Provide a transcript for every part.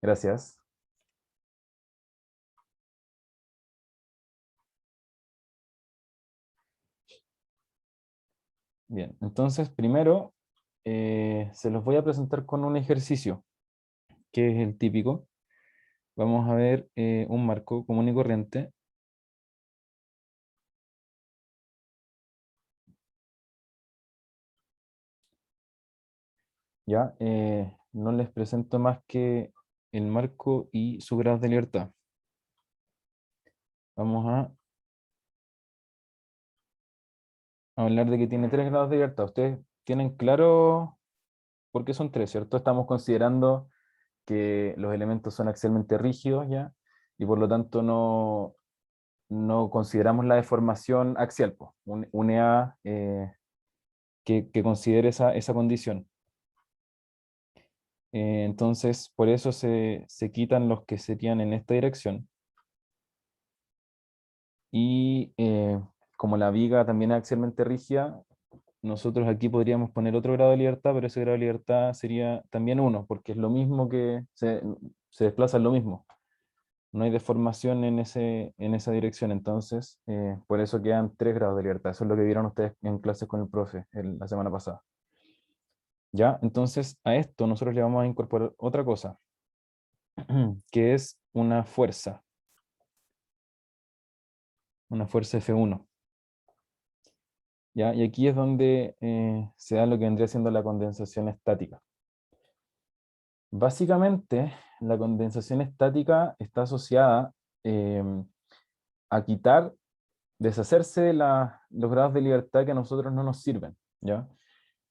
Gracias. Bien, entonces primero se los voy a presentar con un ejercicio, que es el típico. Vamos a ver un marco común y corriente. Ya, no les presento más que el marco y su grado de libertad. Vamos a hablar de que tiene 3 grados de libertad. Ustedes tienen claro por qué son 3, ¿cierto? Estamos considerando que los elementos son axialmente rígidos, ¿ya? Y por lo tanto no consideramos la deformación axial, pues, un EA que considere esa condición. Entonces, por eso se quitan los que serían en esta dirección. Y como la viga también es axialmente rígida, nosotros aquí podríamos poner otro grado de libertad, pero ese grado de libertad sería también 1, porque es lo mismo que se desplaza en lo mismo. No hay deformación en esa dirección, entonces por eso quedan 3 grados de libertad. Eso es lo que vieron ustedes en clases con el profe la semana pasada. Ya, entonces a esto nosotros le vamos a incorporar otra cosa, que es una fuerza F1. ¿Ya? Y aquí es donde se da lo que vendría siendo la condensación estática. Básicamente, la condensación estática está asociada a quitar, deshacerse de los grados de libertad que a nosotros no nos sirven, ¿ya?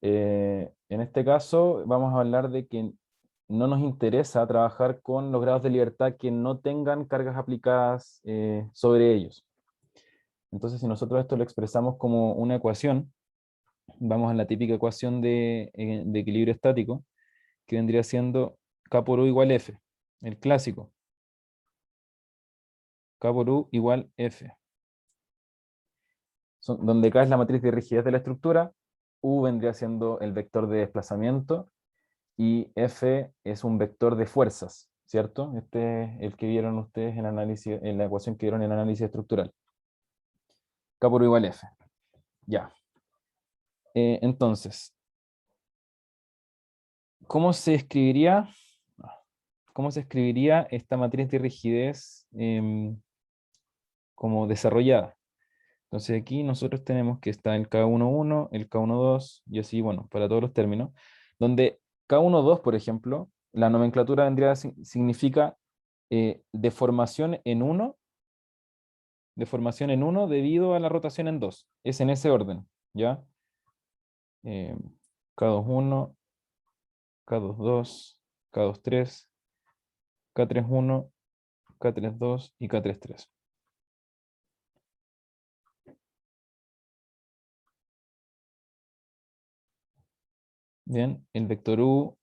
En este caso, vamos a hablar de que no nos interesa trabajar con los grados de libertad que no tengan cargas aplicadas sobre ellos. Entonces, si nosotros esto lo expresamos como una ecuación, vamos a la típica ecuación de equilibrio estático, que vendría siendo K por U igual F, el clásico. K por U igual F. Donde K es la matriz de rigidez de la estructura, U vendría siendo el vector de desplazamiento, y F es un vector de fuerzas, ¿cierto? Este es el que vieron ustedes en la ecuación que vieron en análisis estructural. K por U igual F. Ya. Entonces, ¿cómo se escribiría? ¿Cómo se escribiría esta matriz de rigidez como desarrollada? Entonces aquí nosotros tenemos que está el K11, el K12 y así, bueno, para todos los términos, donde K12, por ejemplo, la nomenclatura significa deformación en 1, debido a la rotación en 2. Es en ese orden, ¿ya? Eh, K21, K22, K23, K31, K32 y K33. Bien, el vector U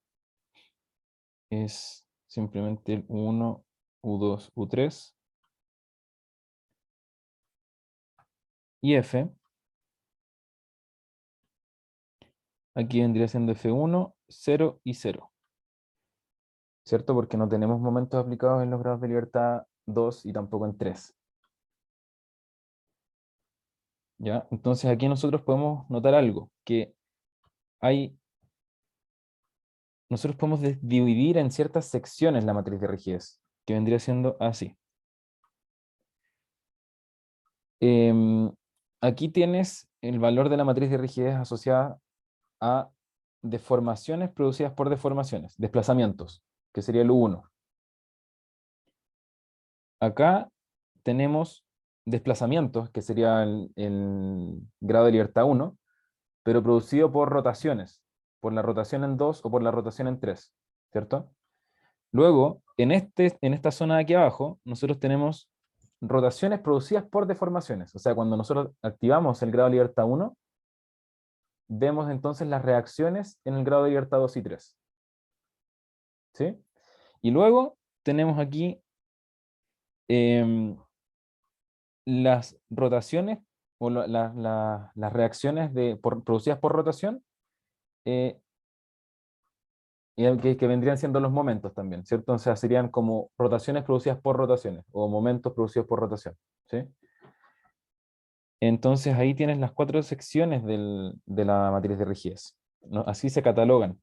es simplemente el U1, U2, U3. Y F, aquí vendría siendo F1, 0 y 0. ¿Cierto? Porque no tenemos momentos aplicados en los grados de libertad 2 y tampoco en 3. ¿Ya? Entonces aquí nosotros podemos notar algo, que nosotros podemos dividir en ciertas secciones la matriz de rigidez, que vendría siendo así. Em, Aquí tienes el valor de la matriz de rigidez asociada a deformaciones producidas por deformaciones, desplazamientos, que sería el U1. Acá tenemos desplazamientos, que sería el grado de libertad 1, pero producido por rotaciones, por la rotación en 2 o por la rotación en 3, ¿cierto? Luego, en esta zona de aquí abajo, nosotros tenemos rotaciones producidas por deformaciones. O sea, cuando nosotros activamos el grado de libertad 1, vemos entonces las reacciones en el grado de libertad 2 y 3. ¿Sí? Y luego tenemos aquí las rotaciones o las reacciones producidas por rotación, eh, que vendrían siendo los momentos también, ¿cierto? O sea, serían como rotaciones producidas por rotaciones, o momentos producidos por rotación, ¿sí? Entonces ahí tienes las 4 secciones de la matriz de rigidez, ¿no? Así se catalogan.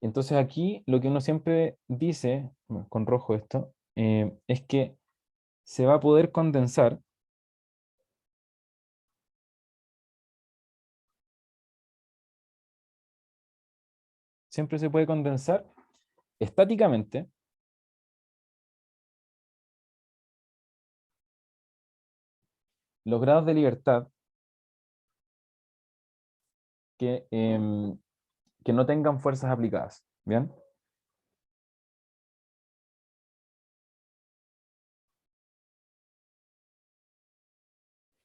Entonces aquí lo que uno siempre dice, bueno, con rojo esto, es que se va a poder condensar siempre se puede condensar estáticamente los grados de libertad que, que no tengan fuerzas aplicadas. ¿Bien?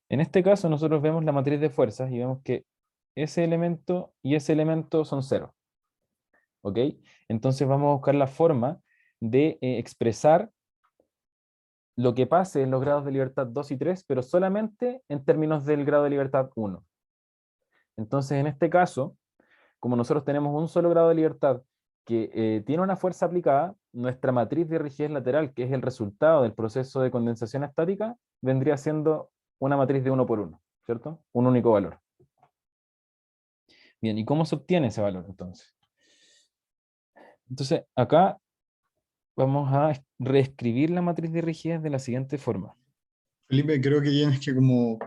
En este caso nosotros vemos la matriz de fuerzas y vemos que ese elemento y ese elemento son cero. ¿Ok? Entonces vamos a buscar la forma de expresar lo que pase en los grados de libertad 2 y 3, pero solamente en términos del grado de libertad 1. Entonces, en este caso, como nosotros tenemos un solo grado de libertad que tiene una fuerza aplicada, nuestra matriz de rigidez lateral, que es el resultado del proceso de condensación estática, vendría siendo una matriz de 1 por 1, ¿cierto? Un único valor. Bien, ¿y cómo se obtiene ese valor entonces? Entonces, acá vamos a reescribir la matriz de rigidez de la siguiente forma. Felipe, creo que tienes que como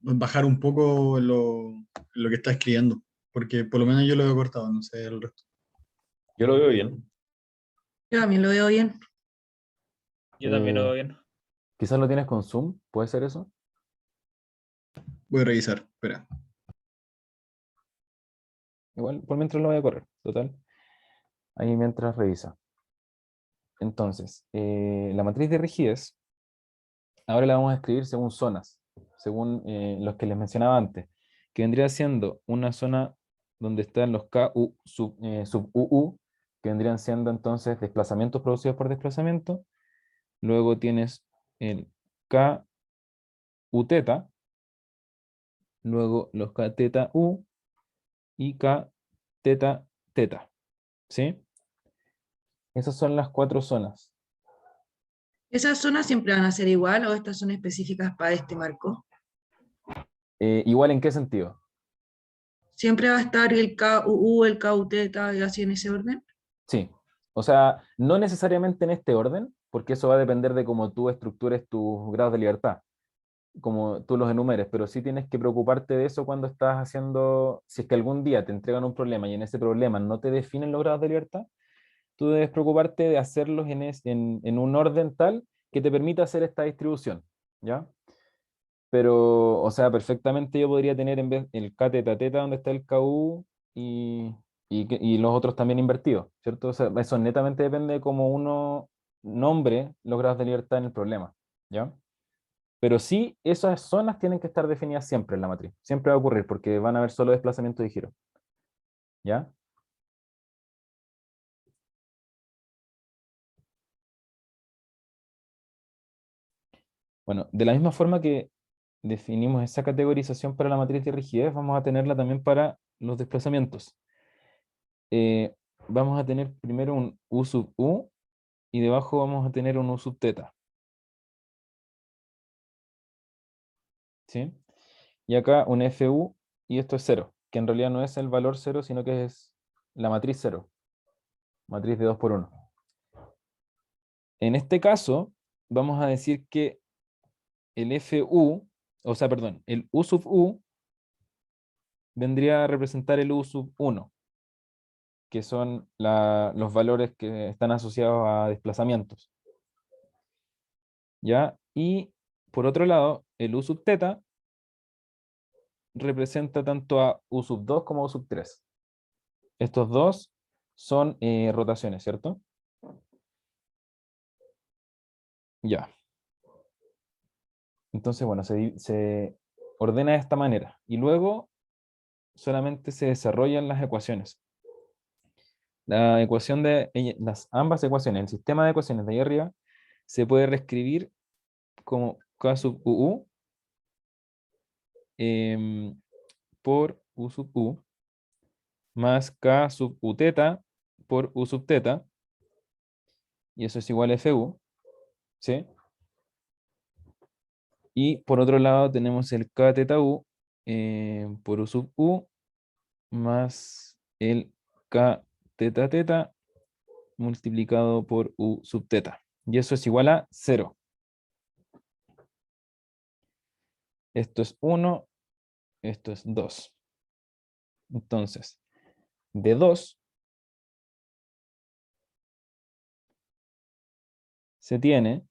bajar un poco lo que está escribiendo, porque por lo menos yo lo he cortado, no sé el resto. Yo lo veo bien. Yo también lo veo bien. Yo también lo Eh, veo bien. Quizás lo tienes con zoom, ¿puede ser eso? Voy a revisar, espera. Igual, por mientras lo voy a correr, total. Ahí mientras revisa. Entonces, la matriz de rigidez, ahora la vamos a escribir según zonas, según los que les mencionaba antes, que vendría siendo una zona donde están los KU sub UU, que vendrían siendo entonces desplazamientos producidos por desplazamiento. Luego tienes el KU teta, luego los K teta U y K teta teta. ¿Sí? Esas son las 4 zonas. ¿Esas zonas siempre van a ser igual o estas son específicas para este marco? ¿Igual en qué sentido? ¿Siempre va a estar el KUU, el KUT, y así en ese orden? Sí, o sea, no necesariamente en este orden, porque eso va a depender de cómo tú estructures tus grados de libertad, como tú los enumeres, pero sí tienes que preocuparte de eso cuando estás haciendo, si es que algún día te entregan un problema y en ese problema no te definen los grados de libertad, tú debes preocuparte de hacerlos en un orden tal que te permita hacer esta distribución, ¿ya? Pero, o sea, perfectamente yo podría tener en vez el K teta teta donde está el KU y, y los otros también invertidos, ¿cierto? O sea, eso netamente depende de cómo uno nombre los grados de libertad en el problema, ¿ya? Pero sí, esas zonas tienen que estar definidas siempre en la matriz. Siempre va a ocurrir porque van a haber solo desplazamiento y giro, ¿ya? Bueno, de la misma forma que definimos esa categorización para la matriz de rigidez, vamos a tenerla también para los desplazamientos. Vamos a tener primero un U sub U y debajo vamos a tener un U sub teta. ¿Sí? Y acá un FU y esto es cero, que en realidad no es el valor cero, sino que es la matriz cero, matriz de 2 por 1. En este caso, vamos a decir que el FU, o sea, perdón, el U sub U vendría a representar el U sub 1, que son los valores que están asociados a desplazamientos. ¿Ya? Y por otro lado, el U sub teta representa tanto a U sub 2 como a U sub 3. Estos dos son rotaciones, ¿cierto? Ya. Entonces, bueno, se ordena de esta manera. Y luego solamente se desarrollan las ecuaciones. La ecuación ambas ecuaciones, el sistema de ecuaciones de ahí arriba, se puede reescribir como K sub UU por U sub U más K sub U teta por U sub teta, y eso es igual a FU, ¿sí? Y por otro lado tenemos el K teta U por U sub U más el K teta teta multiplicado por U sub teta. Y eso es igual a 0. Esto es 1, esto es 2. Entonces, de 2 se tiene,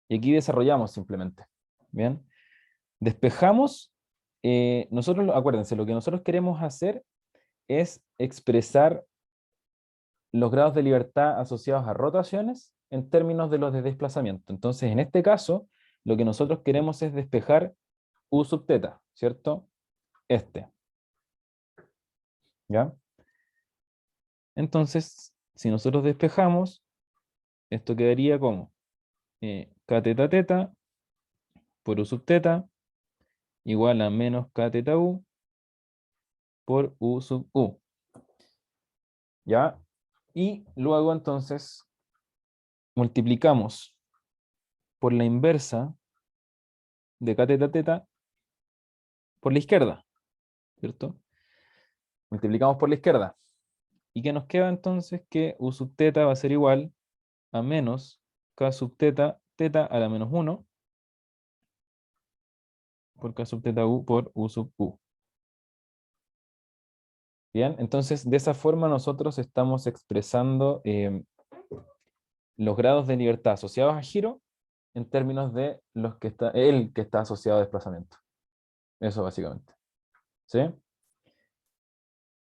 y aquí desarrollamos simplemente, ¿bien? Despejamos, nosotros, acuérdense, lo que nosotros queremos hacer es expresar los grados de libertad asociados a rotaciones en términos de los de desplazamiento. Entonces, en este caso, lo que nosotros queremos es despejar U sub teta, ¿cierto? ¿Ya? Entonces, si nosotros despejamos, esto quedaría como K teta teta por U sub teta igual a menos K teta U por U sub U. ¿Ya? Y luego entonces multiplicamos por la inversa de K teta teta por la izquierda, ¿cierto? Multiplicamos por la izquierda. ¿Y qué nos queda entonces? Que U sub teta va a ser igual a menos K sub teta, teta a la menos 1 por K sub teta U por U sub U. Bien, entonces de esa forma nosotros estamos expresando los grados de libertad asociados a giro en términos de los que está, el que está asociado a desplazamiento. Eso básicamente. ¿Sí?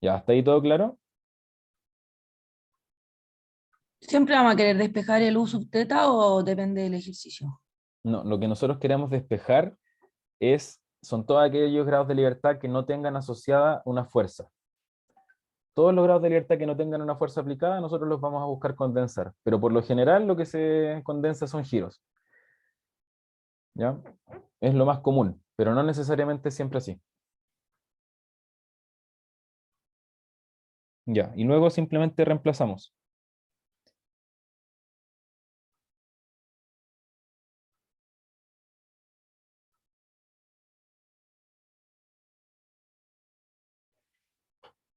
¿Ya está ahí todo claro? ¿Siempre vamos a querer despejar el U sub teta o depende del ejercicio? No, lo que nosotros queremos despejar son todos aquellos grados de libertad que no tengan asociada una fuerza. Todos los grados de libertad que no tengan una fuerza aplicada, nosotros los vamos a buscar condensar. Pero por lo general lo que se condensa son giros. ¿Ya? Es lo más común, pero no necesariamente siempre así. Ya, y luego simplemente reemplazamos.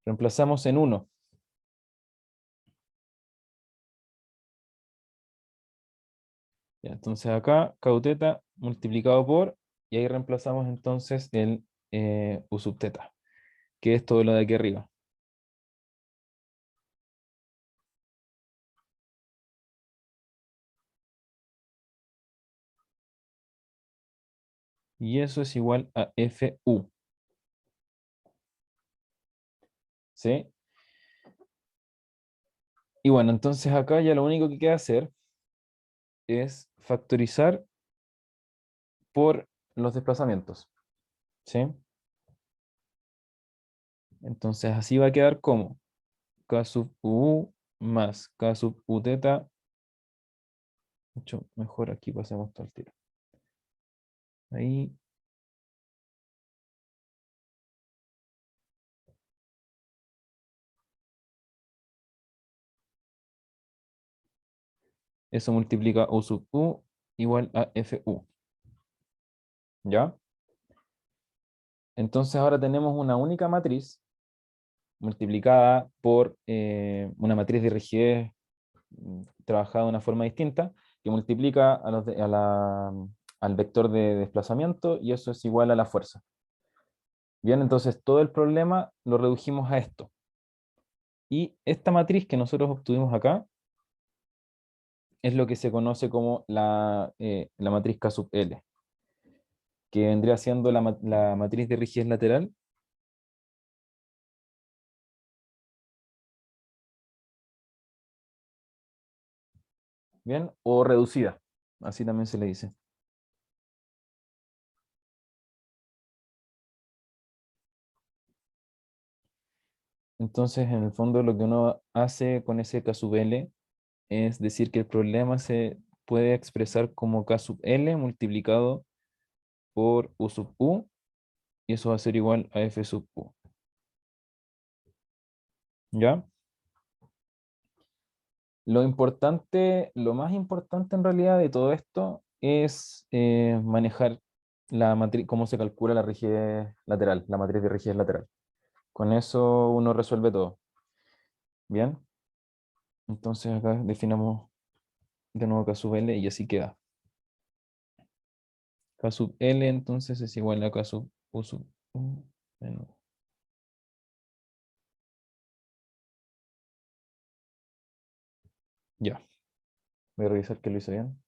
Reemplazamos en 1. Ya, entonces acá, cauteta multiplicado por, y ahí reemplazamos entonces el U sub teta, que es todo lo de aquí arriba. Y eso es igual a FU. ¿Sí? Y bueno, entonces acá ya lo único que queda hacer es factorizar por los desplazamientos. ¿Sí? Entonces así va a quedar como K sub U más K sub U teta. Mucho mejor aquí pasemos todo el tiro. Ahí. Eso multiplica U sub U igual a FU. ¿Ya? Entonces ahora tenemos una única matriz multiplicada por una matriz de rigidez trabajada de una forma distinta, que multiplica al vector de desplazamiento y eso es igual a la fuerza. Bien, entonces todo el problema lo redujimos a esto. Y esta matriz que nosotros obtuvimos acá es lo que se conoce como la matriz K sub L, que vendría siendo la matriz de rigidez lateral. Bien, o reducida, así también se le dice. Entonces, en el fondo, lo que uno hace con ese K sub L es decir que el problema se puede expresar como K sub L multiplicado por U sub U, y eso va a ser igual a F sub U. ¿Ya? Lo importante, lo más importante en realidad de todo esto es manejar la matriz, cómo se calcula la rigidez lateral, la matriz de rigidez lateral. Con eso uno resuelve todo. ¿Bien? Entonces acá definamos de nuevo K sub L y así queda. K sub L entonces es igual a K sub U sub U menos. Ya. Voy a revisar que lo hice bien.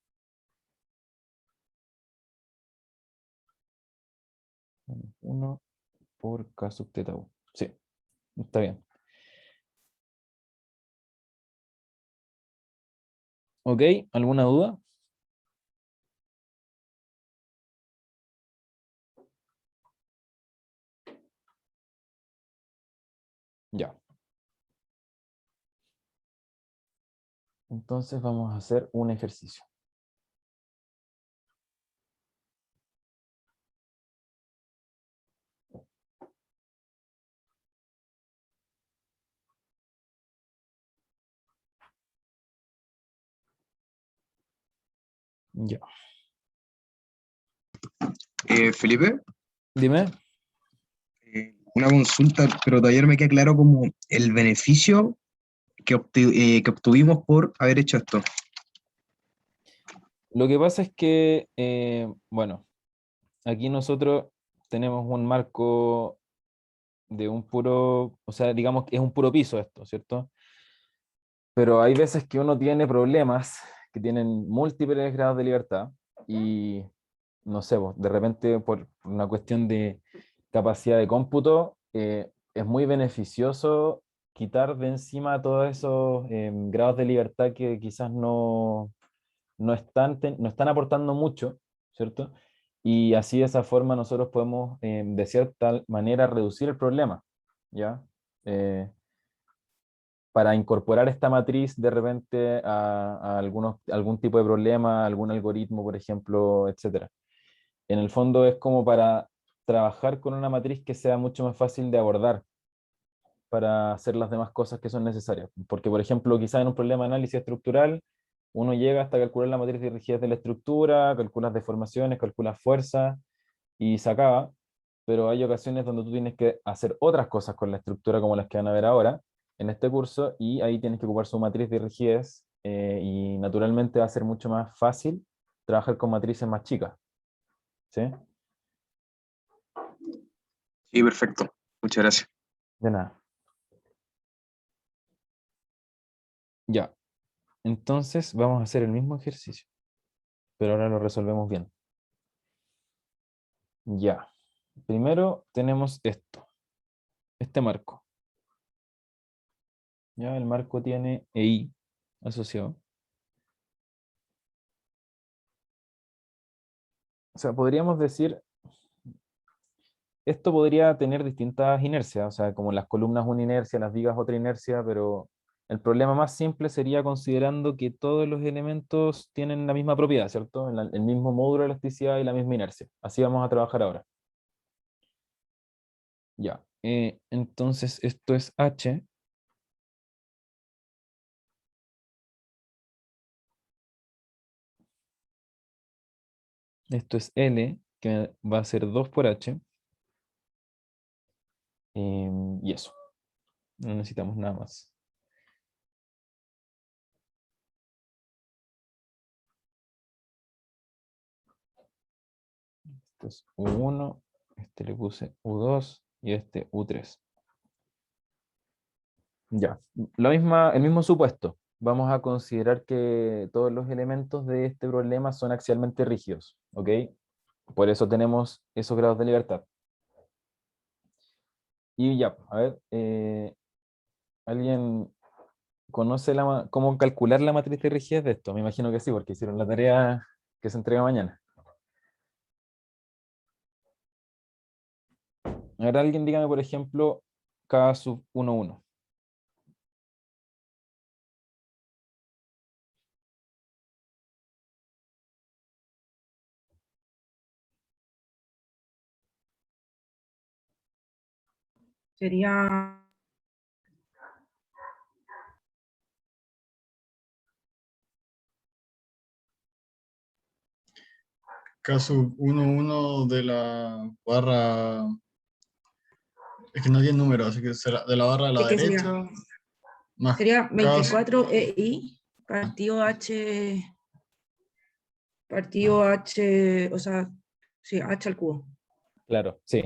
1 por K sub teta U. Sí, está bien. ¿Ok? ¿Alguna duda? Ya. Entonces vamos a hacer un ejercicio. Ya. Felipe, Dime. una consulta, pero todavía no me queda claro como el beneficio que obtuvimos por haber hecho esto. Lo que pasa es que, bueno, aquí nosotros tenemos un marco de un puro, o sea, digamos que es un puro piso esto, ¿cierto? Pero hay veces que uno tiene problemas que tienen múltiples grados de libertad y, no sé, vos, de repente por una cuestión de capacidad de cómputo, es muy beneficioso quitar de encima todos esos grados de libertad que quizás no están aportando mucho, ¿cierto? Y así de esa forma nosotros podemos, de cierta manera, reducir el problema, ¿ya? Eh, para incorporar esta matriz de repente a algún tipo de problema, algún algoritmo, por ejemplo, etcétera. En el fondo es como para trabajar con una matriz que sea mucho más fácil de abordar para hacer las demás cosas que son necesarias. Porque, por ejemplo, quizás en un problema de análisis estructural, uno llega hasta calcular la matriz de rigidez de la estructura, calculas deformaciones, calculas fuerza y se acaba, pero hay ocasiones donde tú tienes que hacer otras cosas con la estructura como las que van a ver ahora en este curso y ahí tienes que ocupar su matriz de rigidez y naturalmente va a ser mucho más fácil trabajar con matrices más chicas. ¿Sí? Sí, perfecto. Muchas gracias. De nada. Ya. Entonces vamos a hacer el mismo ejercicio, pero ahora lo resolvemos bien. Ya. Primero tenemos esto, este marco. Ya, el marco tiene EI asociado. O sea, podríamos decir, esto podría tener distintas inercias, o sea, como las columnas una inercia, las vigas otra inercia, pero el problema más simple sería considerando que todos los elementos tienen la misma propiedad, ¿cierto? El mismo módulo de elasticidad y la misma inercia. Así vamos a trabajar ahora. Ya. Entonces, esto es H. Esto es L, que va a ser 2 por H. Y eso. No necesitamos nada más. Esto es U1, este le puse U2 y este U3. Ya, el mismo supuesto. Vamos a considerar que todos los elementos de este problema son axialmente rígidos, ¿ok? Por eso tenemos esos grados de libertad. Y ya, a ver, ¿alguien conoce cómo calcular la matriz de rigidez de esto? Me imagino que sí, porque hicieron la tarea que se entrega mañana. Ahora alguien dígame, por ejemplo, K sub 1,1. Sería K sub 1 de la barra, es que no tiene número, así que será de la barra de la ¿De qué derecha, sería? más Sería K sub, 24 EI, partido H, o sea, sí, H al cubo. Claro, sí.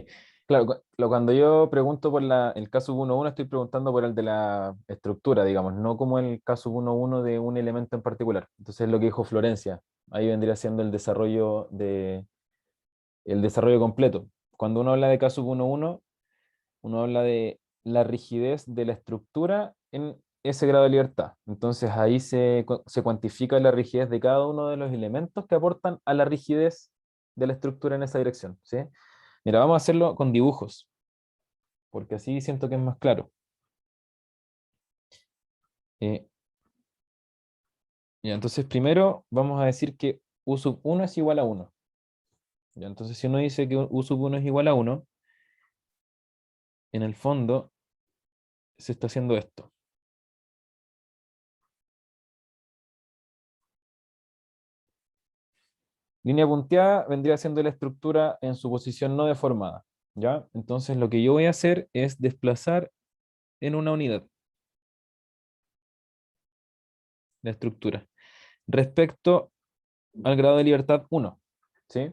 Claro, cuando yo pregunto por el caso 1.1, estoy preguntando por el de la estructura, digamos, no como el caso 1.1 de un elemento en particular. Entonces, lo que dijo Florencia, ahí vendría siendo el desarrollo completo. Cuando uno habla de caso 1.1, uno habla de la rigidez de la estructura en ese grado de libertad. Entonces, ahí se cuantifica la rigidez de cada uno de los elementos que aportan a la rigidez de la estructura en esa dirección, ¿sí? Mira, vamos a hacerlo con dibujos, porque así siento que es más claro. Eh, ya, entonces primero vamos a decir que U sub 1 es igual a 1. Ya, entonces si uno dice que U sub 1 es igual a 1, en el fondo se está haciendo esto. Línea punteada vendría siendo la estructura en su posición no deformada. ¿Ya? Entonces lo que yo voy a hacer es desplazar en una unidad la estructura respecto al grado de libertad 1. ¿Sí?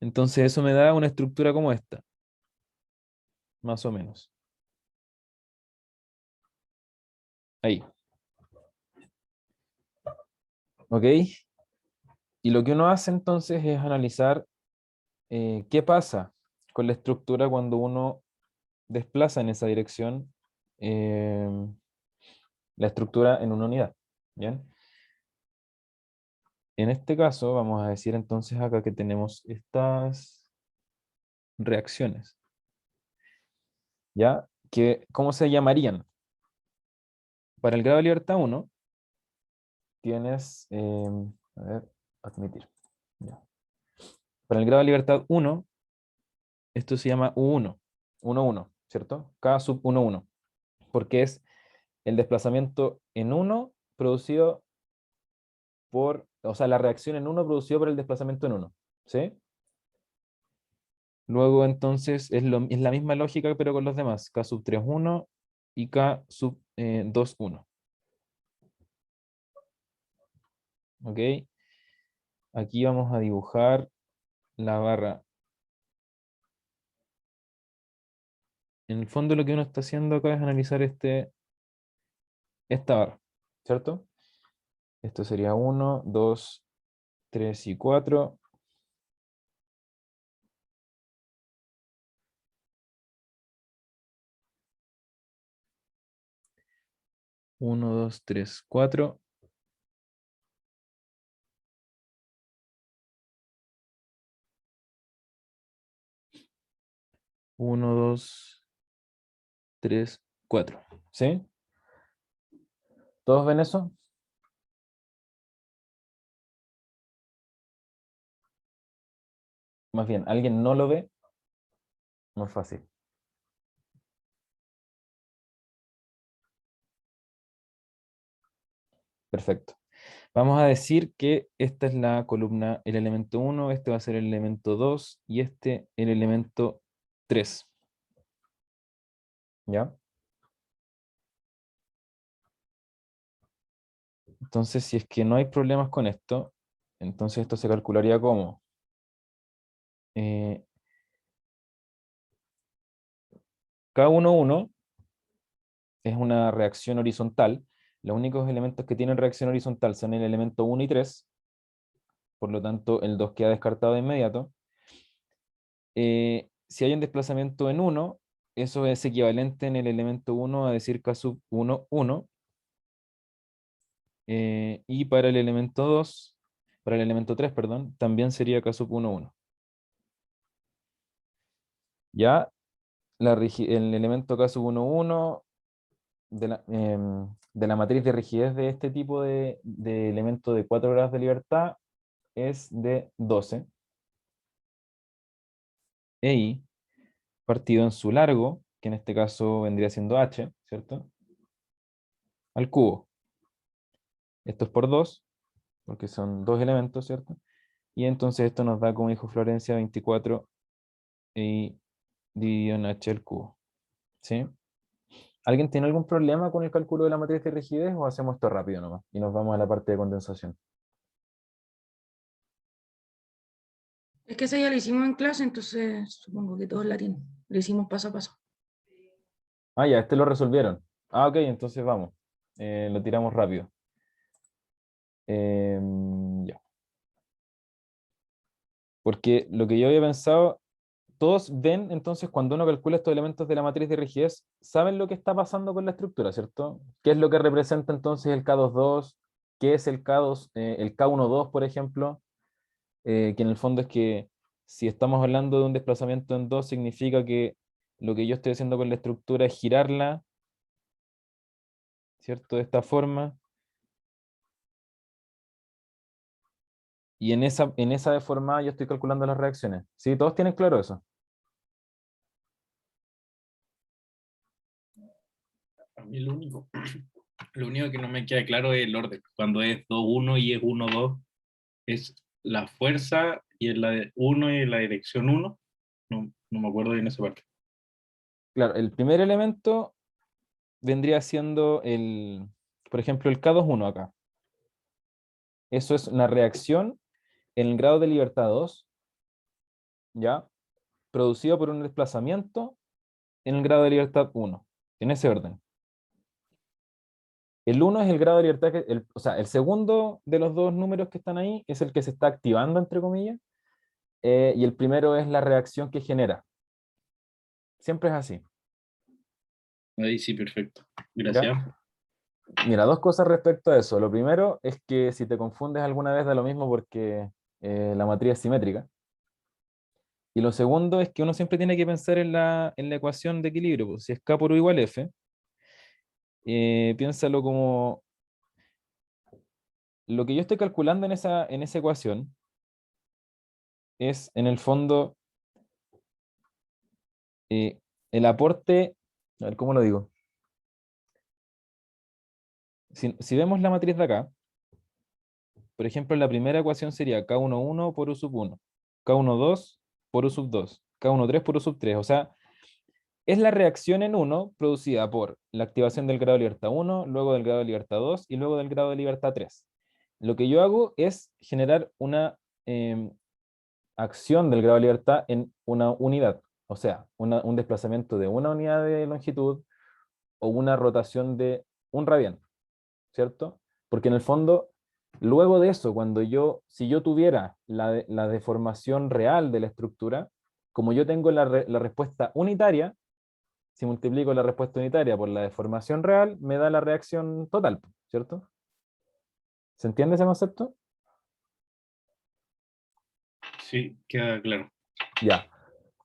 Entonces eso me da una estructura como esta, más o menos. Ahí. ¿Ok? Y lo que uno hace entonces es analizar qué pasa con la estructura cuando uno desplaza en esa dirección eh, la estructura en una unidad. ¿Bien? En este caso vamos a decir entonces acá que tenemos estas reacciones. ¿Ya? ¿Cómo se llamarían? Para el grado de libertad 1 tienes, a ver, admitir. Ya. Para el grado de libertad 1, esto se llama U1, 1, ¿cierto? K sub 1, porque es el desplazamiento en 1 producido o sea, la reacción en 1 producido por el desplazamiento en 1, ¿sí? Luego entonces es la misma lógica pero con los demás, K sub 3, 1 y K sub 2, 1. ¿Ok? Aquí vamos a dibujar la barra. En el fondo lo que uno está haciendo acá es analizar esta barra, ¿cierto? Esto sería 1, 2, 3 y 4. 1, 2, 3, 4. 1, 2, 3, 4. ¿Sí? ¿Todos ven eso? Más bien, ¿alguien no lo ve? Muy fácil. Perfecto. Vamos a decir que esta es la columna, el elemento 1, este va a ser el elemento 2 y este el elemento 3. ¿Ya? Entonces, si es que no hay problemas con esto, entonces esto se calcularía como K11 es una reacción horizontal. Los únicos elementos que tienen reacción horizontal son el elemento 1 y 3, por lo tanto el 2 queda descartado de inmediato. Si hay un desplazamiento en 1, eso es equivalente en el elemento 1 a decir K sub 1, 1. Y para el elemento 2, para el elemento 3, perdón, también sería K sub 1, 1. Ya el elemento K sub 1, 1 de la matriz de rigidez de este tipo de elemento de 4 grados de libertad es de 12. EI partido en su largo, que en este caso vendría siendo h, ¿cierto? Al cubo. Esto es por 2, porque son dos elementos, ¿cierto? Y entonces esto nos da, como dijo Florencia, 24 y dividido en h al cubo. ¿Sí? ¿Alguien tiene algún problema con el cálculo de la matriz de rigidez o hacemos esto rápido nomás? Y nos vamos a la parte de condensación. Es que esa ya la hicimos en clase, entonces supongo que todos la tienen. Lo hicimos paso a paso. Ah, ya, este lo resolvieron. Ah, ok, entonces vamos. Lo tiramos rápido. Ya. Porque lo que yo había pensado, todos ven entonces cuando uno calcula estos elementos de la matriz de rigidez, saben lo que está pasando con la estructura, ¿cierto? ¿Qué es lo que representa entonces el K22? ¿Qué es el K2, el K12, por ejemplo? Que en el fondo es que si estamos hablando de un desplazamiento en 2, significa que lo que yo estoy haciendo con la estructura es girarla, ¿cierto? De esta forma. Y en esa deformada yo estoy calculando las reacciones. ¿Sí? ¿Todos tienen claro eso? A mí lo único que no me queda claro es el orden. Cuando es 2-1 y es 1-2, es la fuerza y es la de 1 y la dirección 1. No, no me acuerdo bien esa parte. Claro, el primer elemento vendría siendo por ejemplo, el K21 acá. Eso es una reacción en el grado de libertad 2, ¿ya? Producido por un desplazamiento en el grado de libertad 1, en ese orden. El 1 es el grado de libertad, o sea, el segundo de los dos números que están ahí es el que se está activando, entre comillas, y el primero es la reacción que genera. Siempre es así, Ahí sí, perfecto. ¿ya? Gracias. Mira, dos cosas respecto a eso. Lo primero es que si te confundes alguna vez da lo mismo porque la matriz es simétrica. Y lo segundo es que uno siempre tiene que pensar en la ecuación de equilibrio. Pues, si es K por U igual F, piénsalo como lo que yo estoy calculando en esa ecuación es en el fondo eh, el aporte, a ver, ¿cómo lo digo? Si vemos la matriz de acá, por ejemplo, la primera ecuación sería K11 por U sub 1, K12 por U sub 2, K13 por U sub 3. O sea, es la reacción en 1 producida por la activación del grado de libertad 1, luego del grado de libertad 2 y luego del grado de libertad 3. Lo que yo hago es generar una acción del grado de libertad en una unidad, o sea, un desplazamiento de una unidad de longitud o una rotación de un radián, ¿cierto? Porque en el fondo, luego de eso, si yo tuviera la deformación real de la estructura, como yo tengo la respuesta unitaria, si multiplico la respuesta unitaria por la deformación real, me da la reacción total, ¿cierto? ¿Se entiende ese concepto? Sí, queda claro. Ya.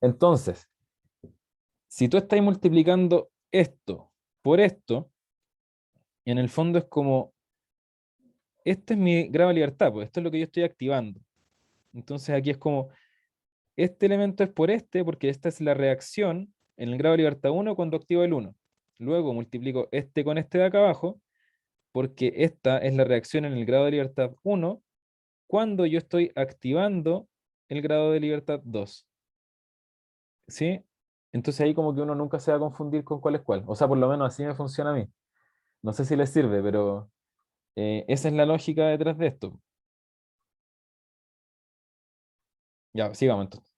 Entonces, si tú estás multiplicando esto por esto, en el fondo es como, este es mi grado de libertad, pues esto es lo que yo estoy activando. Entonces aquí es como, este elemento es por este, porque esta es la reacción en el grado de libertad 1 cuando activo el 1. Luego multiplico este con este de acá abajo, porque esta es la reacción en el grado de libertad 1 cuando yo estoy activando el grado de libertad 2. ¿Sí? Entonces ahí como que uno nunca se va a confundir con cuál es cuál. O sea, por lo menos así me funciona a mí. No sé si les sirve, pero esa es la lógica detrás de esto. Ya, sigamos entonces.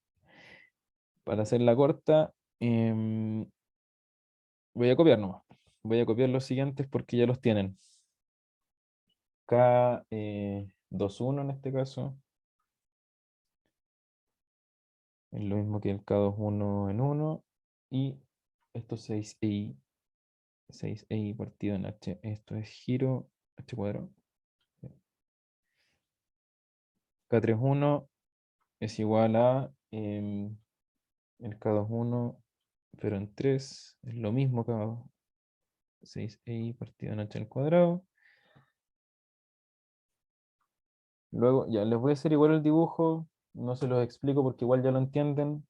Para hacerla corta, voy a copiar nomás. Voy a copiar los siguientes porque ya los tienen. K21 en este caso. Es lo mismo que el K21 en 1. Y estos 6i. 6i partido en h. Esto es giro h cuadrado. K31 es igual a el K21, pero en 3. Es lo mismo K6i partido en h al cuadrado. Luego, ya les voy a hacer igual el dibujo. No se los explico porque igual ya lo entienden.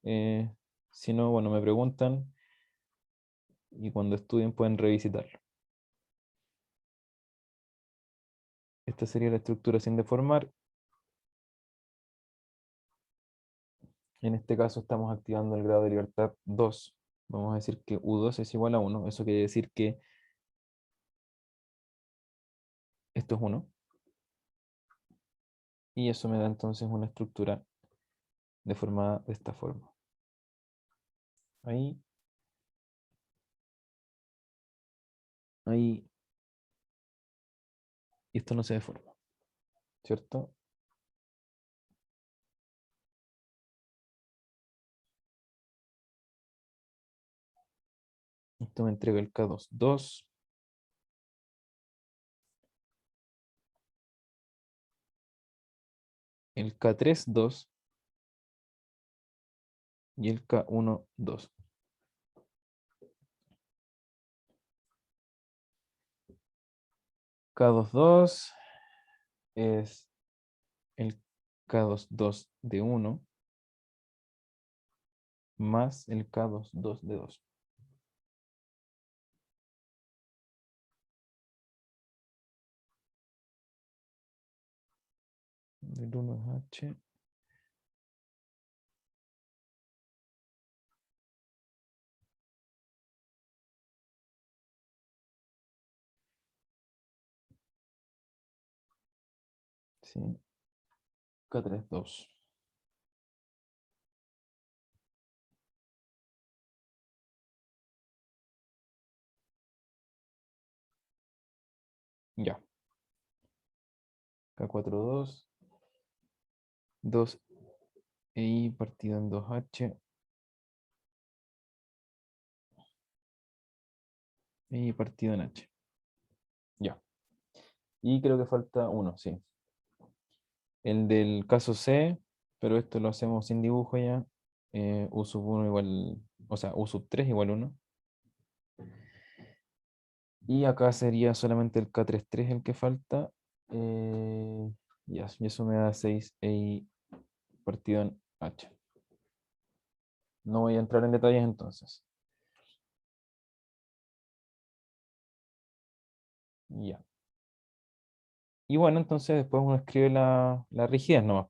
Si no, bueno, me preguntan. Y cuando estudien pueden revisitarlo. Esta sería la estructura sin deformar. En este caso estamos activando el grado de libertad 2. Vamos a decir que U2 es igual a 1. Eso quiere decir que esto es 1. Y eso me da entonces una estructura deformada de esta forma. Ahí. Ahí. Y esto no se deforma, ¿cierto? Esto me entrega el K2, 2. El K3, 2. Y el K1, 2. K2, 2 es el K2, 2 de 1 más el K2, 2 de 2. Del 1 es H. Sí. K3, 2. Ya. K4, 2. 2 y partido en 2H. Y partido en H. Ya. Y creo que falta uno, sí. El del caso C, pero esto lo hacemos sin dibujo ya. U sub 1 igual, o sea, U sub 3 igual 1. Y acá sería solamente el K33 el que falta. Ya, y eso me da 6 y partido en H. No voy a entrar en detalles entonces. Ya. Y bueno, entonces después uno escribe la rigidez nomás.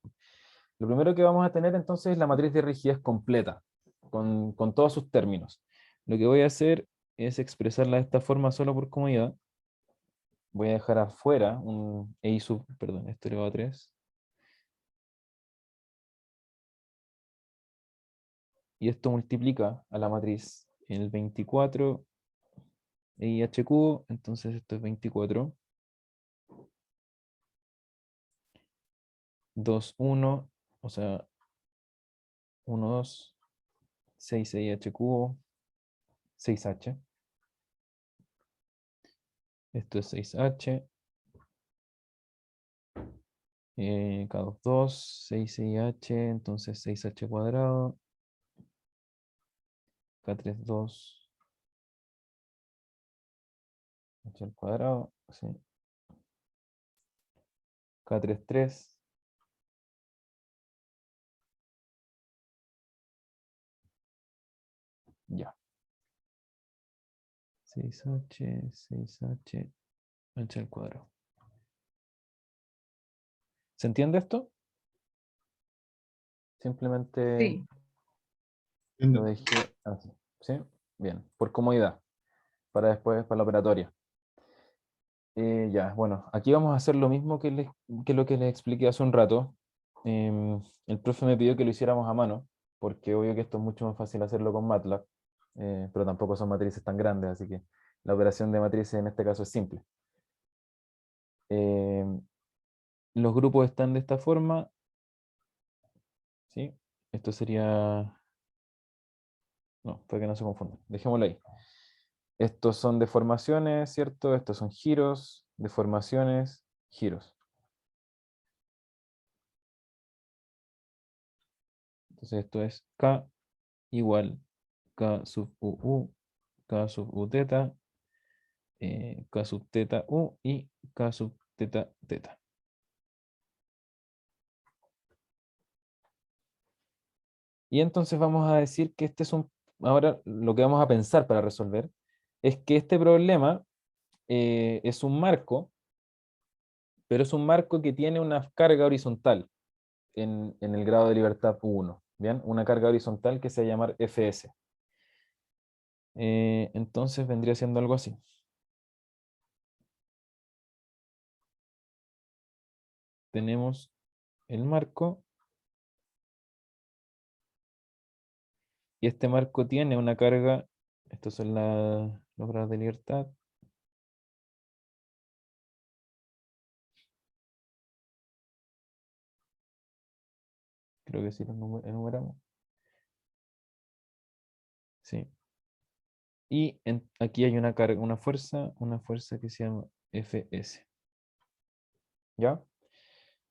Lo primero que vamos a tener entonces es la matriz de rigidez completa, con todos sus términos. Lo que voy a hacer es expresarla de esta forma solo por comodidad. Voy a dejar afuera un E sub, perdón, esto elevado a 3. Y esto multiplica a la matriz en el 24 EIH cubo, entonces esto es 24. 2, 1, o sea, 1, 2, 6 EIH cubo, 6H. Esto es 6H. K2, 2, 6H, entonces 6H cuadrado. K3, 2, H al cuadrado, sí. K3, 3. Ya. 6H, 6H, H al cuadrado. ¿Se entiende esto? Simplemente Sí. lo dejé así. ¿Sí? Bien, por comodidad. Para después, para la operatoria. Ya, bueno, aquí vamos a hacer lo mismo que lo que les expliqué hace un rato. El profe me pidió que lo hiciéramos a mano, porque obvio que esto es mucho más fácil hacerlo con MATLAB, pero tampoco son matrices tan grandes, así que la operación de matrices en este caso es simple. Los grupos están de esta forma, ¿sí? Esto sería... No, para que no se confundan, dejémoslo ahí. Estos son deformaciones, ¿cierto? Estos son giros, deformaciones, giros. Entonces esto es K igual K sub UU, K sub U teta, K sub teta U y K sub teta teta. Y entonces vamos a decir que este es ahora lo que vamos a pensar para resolver es que este problema es un marco, pero es un marco que tiene una carga horizontal en el grado de libertad 1. Bien, una carga horizontal que se va a llamar Fs. Entonces vendría siendo algo así. Tenemos el marco. Y este marco tiene una carga. Estos son los grados de libertad. Creo que sí los enumeramos. Sí. Y aquí hay una carga, una fuerza que se llama Fs. ¿Ya?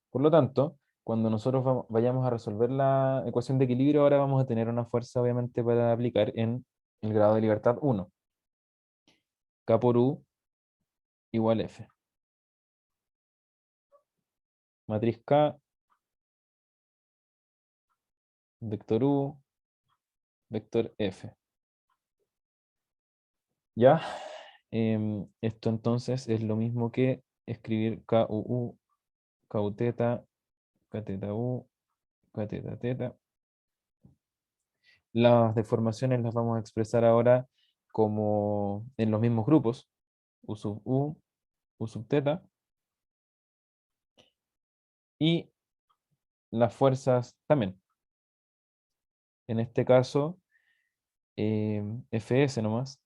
Por lo tanto, cuando nosotros vayamos a resolver la ecuación de equilibrio, ahora vamos a tener una fuerza, obviamente, para aplicar en el grado de libertad 1. K por U igual F. Matriz K, vector U, vector F. ¿Ya? Esto entonces es lo mismo que escribir KUU, KU teta, K teta U, K teta teta. Las deformaciones las vamos a expresar ahora como en los mismos grupos. U sub U, U sub teta. Y las fuerzas también. En este caso, Fs nomás.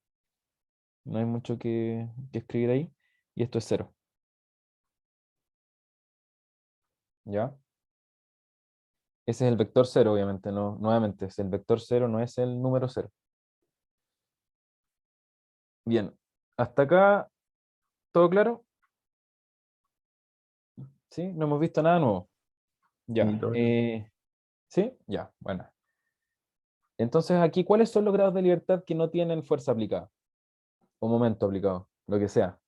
No hay mucho que escribir ahí. Y esto es 0. ¿Ya? Ese es el vector 0, obviamente. No, nuevamente, es el vector 0, no es el número 0. Bien. Hasta acá, ¿todo claro? ¿Sí? No hemos visto nada nuevo. Ya. Sí, todo bien. ¿Sí? Ya, bueno. Entonces aquí, ¿cuáles son los grados de libertad que no tienen fuerza aplicada? O momento aplicado, lo que sea.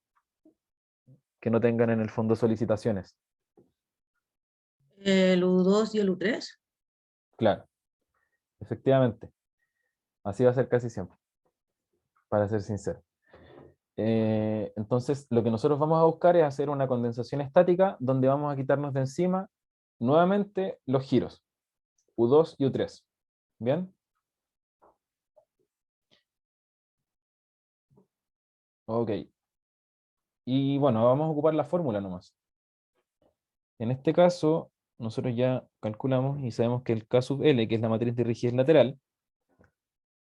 Que no tengan en el fondo solicitaciones. El U2 y el U3. Claro, efectivamente. Así va a ser casi siempre, para ser sincero. Entonces, lo que nosotros vamos a buscar es hacer una condensación estática donde vamos a quitarnos de encima nuevamente los giros, U2 y U3. ¿Bien? Ok. Y bueno, vamos a ocupar la fórmula nomás. En este caso, nosotros ya calculamos y sabemos que el K sub L, que es la matriz de rigidez lateral,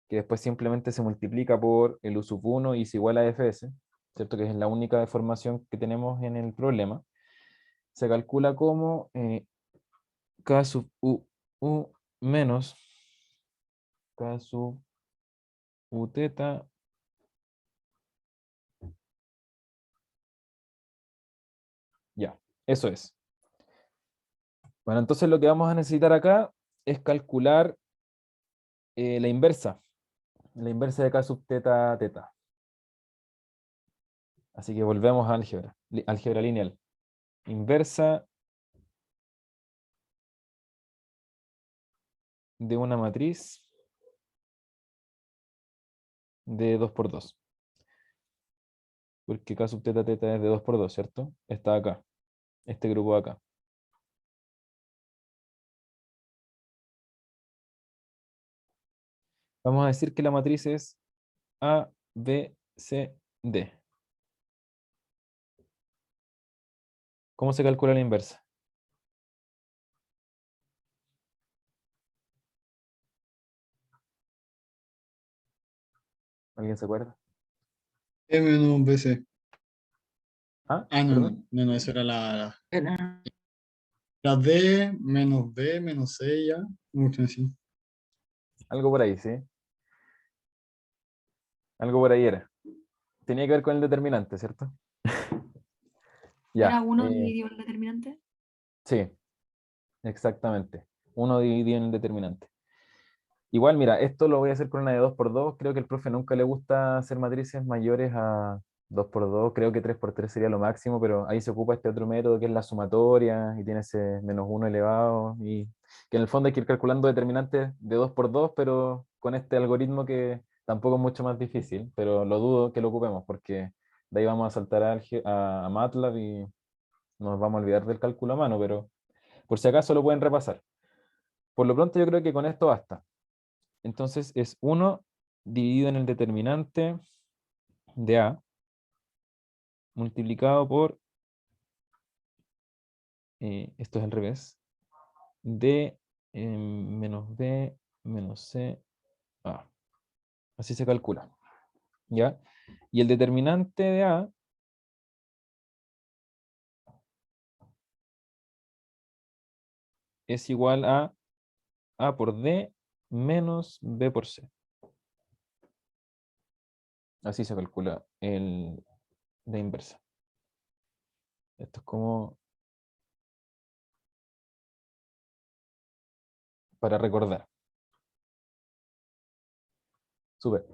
que después simplemente se multiplica por el U sub 1 y es igual a Fs, ¿cierto? Que es la única deformación que tenemos en el problema. Se calcula como K sub U menos K sub U teta ya, eso es. Bueno, entonces lo que vamos a necesitar acá es calcular la inversa de K sub teta teta. Así que volvemos a álgebra, álgebra lineal. Inversa de una matriz de 2 por 2. Porque K sub teta teta es de 2 por 2, ¿cierto? Está acá, este grupo de acá. Vamos a decir que la matriz es A, B, C, D. ¿Cómo se calcula la inversa? ¿Alguien se acuerda? E menos BC. Ah, Ah, no, perdón. no, esa era la Era- la D menos B menos C ya. Mucho así. Algo por ahí, ¿sí? Algo por ahí era. Tenía que ver con el determinante, ¿cierto? ¿Era Ya. uno dividido el determinante? Sí, exactamente. Uno dividido en el determinante. Igual, mira, esto lo voy a hacer con una de 2 por 2. Creo que al profe nunca le gusta hacer matrices mayores a 2 por 2. Creo que 3 por 3 sería lo máximo, pero ahí se ocupa este otro método que es la sumatoria y tiene ese menos 1 elevado. Y que en el fondo hay que ir calculando determinantes de 2 por 2, pero con este algoritmo que tampoco es mucho más difícil, pero lo dudo que lo ocupemos porque de ahí vamos a saltar a MATLAB y nos vamos a olvidar del cálculo a mano, pero por si acaso lo pueden repasar. Por lo pronto yo creo que con esto basta. Entonces es 1 dividido en el determinante de A multiplicado por, esto es al revés, D menos B menos C A. Así se calcula. ¿Ya? Y el determinante de A es igual a A por D menos B por C. Así se calcula la inversa. Esto es como para recordar. Súper.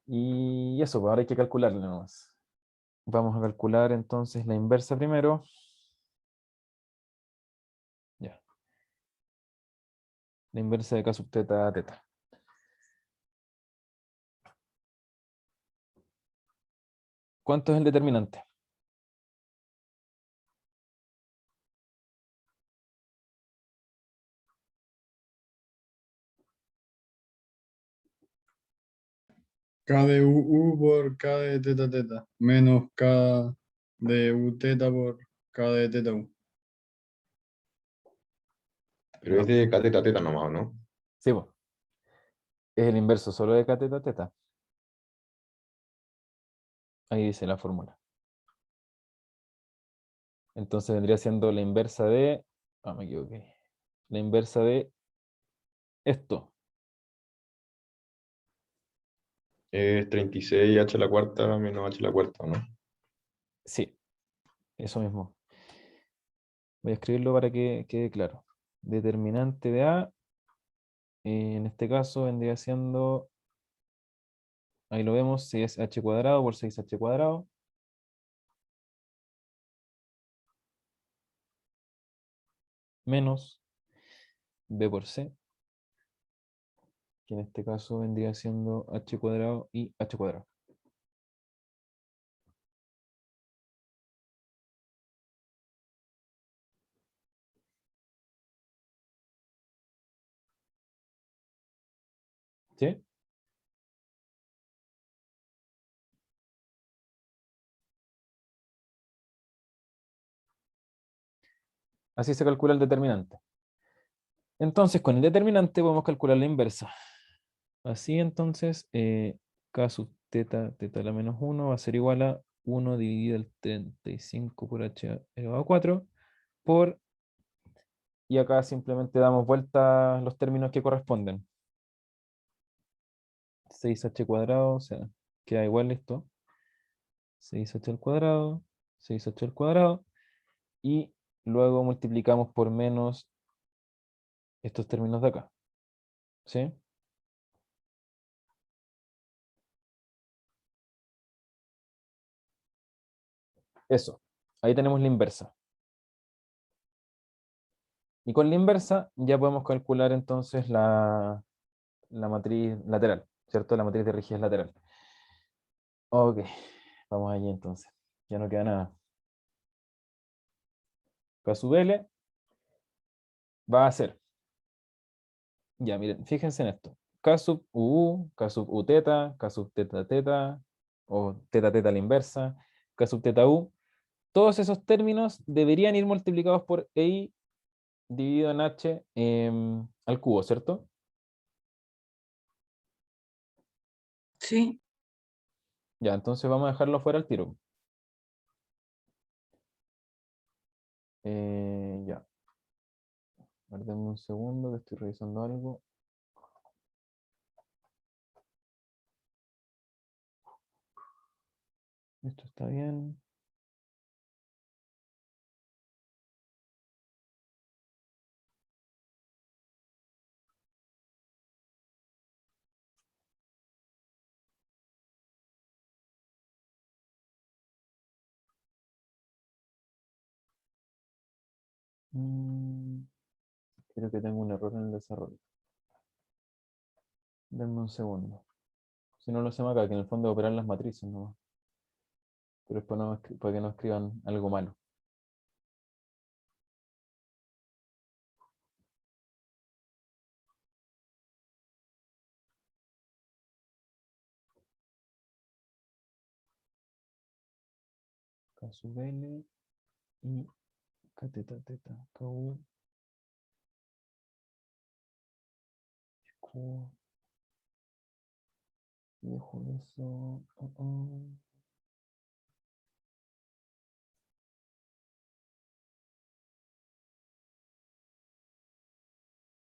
Y eso, pues ahora hay que calcularlo nomás. Vamos a calcular entonces la inversa primero. Ya. La inversa de K sub teta a teta. ¿Cuánto es el determinante? K de U por K de teta teta, menos K de U teta por K de teta U. Pero es de cateta a teta nomás, ¿no? Sí, pues. Es el inverso solo de K teta teta. Ahí dice la fórmula. Entonces vendría siendo la inversa de... Ah, me equivoqué. La inversa de esto. Es 36 h a la cuarta menos h a la cuarta, ¿no? Sí, eso mismo. Voy a escribirlo para que quede claro. Determinante de A, en este caso vendría siendo, ahí lo vemos, si es h cuadrado por 6h cuadrado. Menos B por C, que en este caso vendría siendo h cuadrado y h cuadrado. ¿Sí? Así se calcula el determinante. Entonces, con el determinante podemos calcular la inversa. Así entonces, K sub teta, teta a la menos 1 va a ser igual a 1 dividido el 35 por h elevado a 4 por, y acá simplemente damos vuelta los términos que corresponden. 6h cuadrado, o sea, queda igual esto. 6h al cuadrado, 6h al cuadrado, y luego multiplicamos por menos estos términos de acá. ¿Sí? Eso. Ahí tenemos la inversa. Y con la inversa ya podemos calcular entonces la matriz lateral, ¿cierto? La matriz de rigidez lateral. Ok, vamos allí entonces. Ya no queda nada. K sub L va a ser, ya miren, fíjense en esto. K sub U, K sub U teta, K sub teta teta, o teta teta a la inversa, K sub teta U. Todos esos términos deberían ir multiplicados por EI dividido en H al cubo, ¿cierto? Sí. Ya, entonces vamos a dejarlo fuera al tiro. Ya. Guardemos un segundo que estoy revisando algo. Esto está bien. Mm, Creo que tengo un error en el desarrollo. Denme un segundo. Si no lo hacemos acá, que en el fondo operar las matrices, ¿no? Pero después no, para que no escriban algo malo. K sub L y K teta teta. KU. Q. Dejo eso.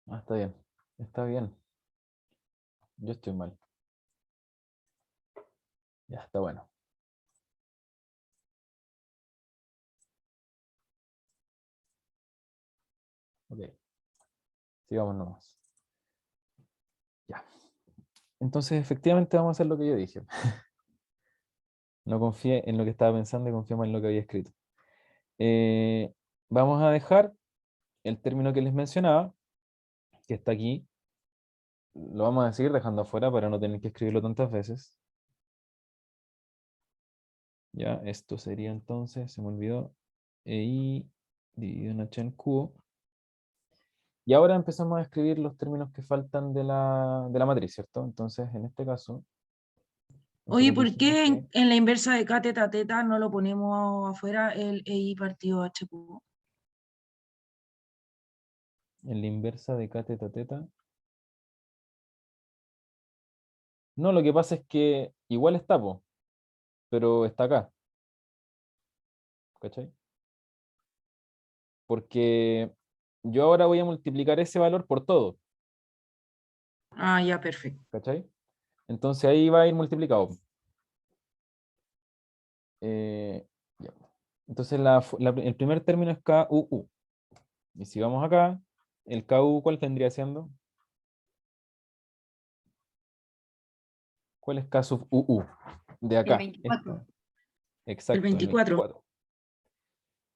Ah, está bien. Está bien. Yo estoy mal. Ya está bueno. Ok. Sigamos nomás. Ya. Entonces, efectivamente vamos a hacer lo que yo dije. No confié en lo que estaba pensando y confié más en lo que había escrito. Vamos a dejar el término que les mencionaba, que está aquí. Lo vamos a seguir dejando afuera para no tener que escribirlo tantas veces. Ya, esto sería entonces, se me olvidó, EI dividido en H en Q. Y ahora empezamos a escribir los términos que faltan de la matriz, ¿cierto? Entonces, en este caso, Oye, nosotros ¿por dijimos qué que en la inversa de K teta teta no lo ponemos afuera el EI partido H cubo? en la inversa de K teta teta. No, lo que pasa es que igual está, po, pero está acá. ¿Cachai? Porque yo ahora voy a multiplicar ese valor por todo. Ah, ya, perfecto. ¿Cachai? Entonces ahí va a ir multiplicado. Ya. Entonces el primer término es KUU. Y si vamos acá, el KU, ¿cuál vendría siendo? ¿Cuál es K sub UU? De El acá. 24. Esta. Exacto, El 24. 24.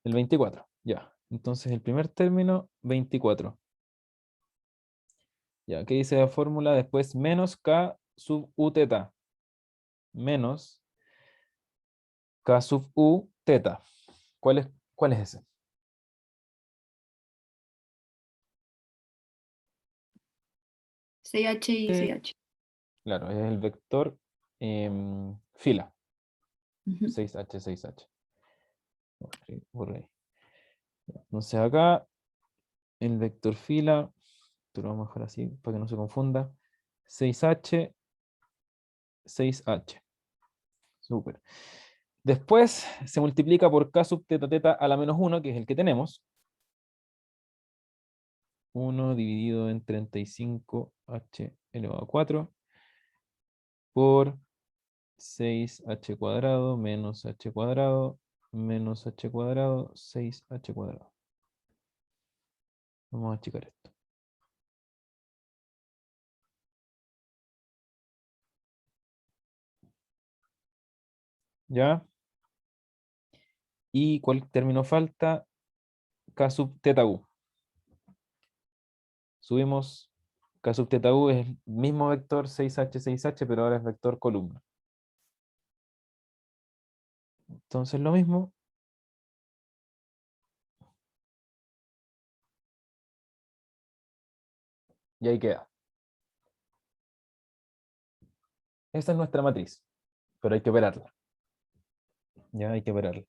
El 24, ya. Entonces el primer término, 24. Ya, ¿qué dice la fórmula? Después menos K sub U teta. Menos K sub U teta. ¿Cuál es ese? CH y CH. Claro, es el vector fila. Ujú. 6H, 6H. Por ahí. Entonces acá, el vector fila, esto lo vamos a dejar así para que no se confunda. 6H, 6H. Súper. Después se multiplica por K sub teta teta a la menos 1, que es el que tenemos. 1 dividido en 35H elevado a 4 por 6H cuadrado menos H cuadrado menos H cuadrado, 6H cuadrado. Vamos a achicar esto. ¿Ya? ¿Y cuál término falta? K sub teta u. Subimos K sub teta u, es el mismo vector 6H, 6H, pero ahora es vector columna. Entonces lo mismo. Y ahí queda. Esa es nuestra matriz, pero hay que operarla. Ya hay que operarla.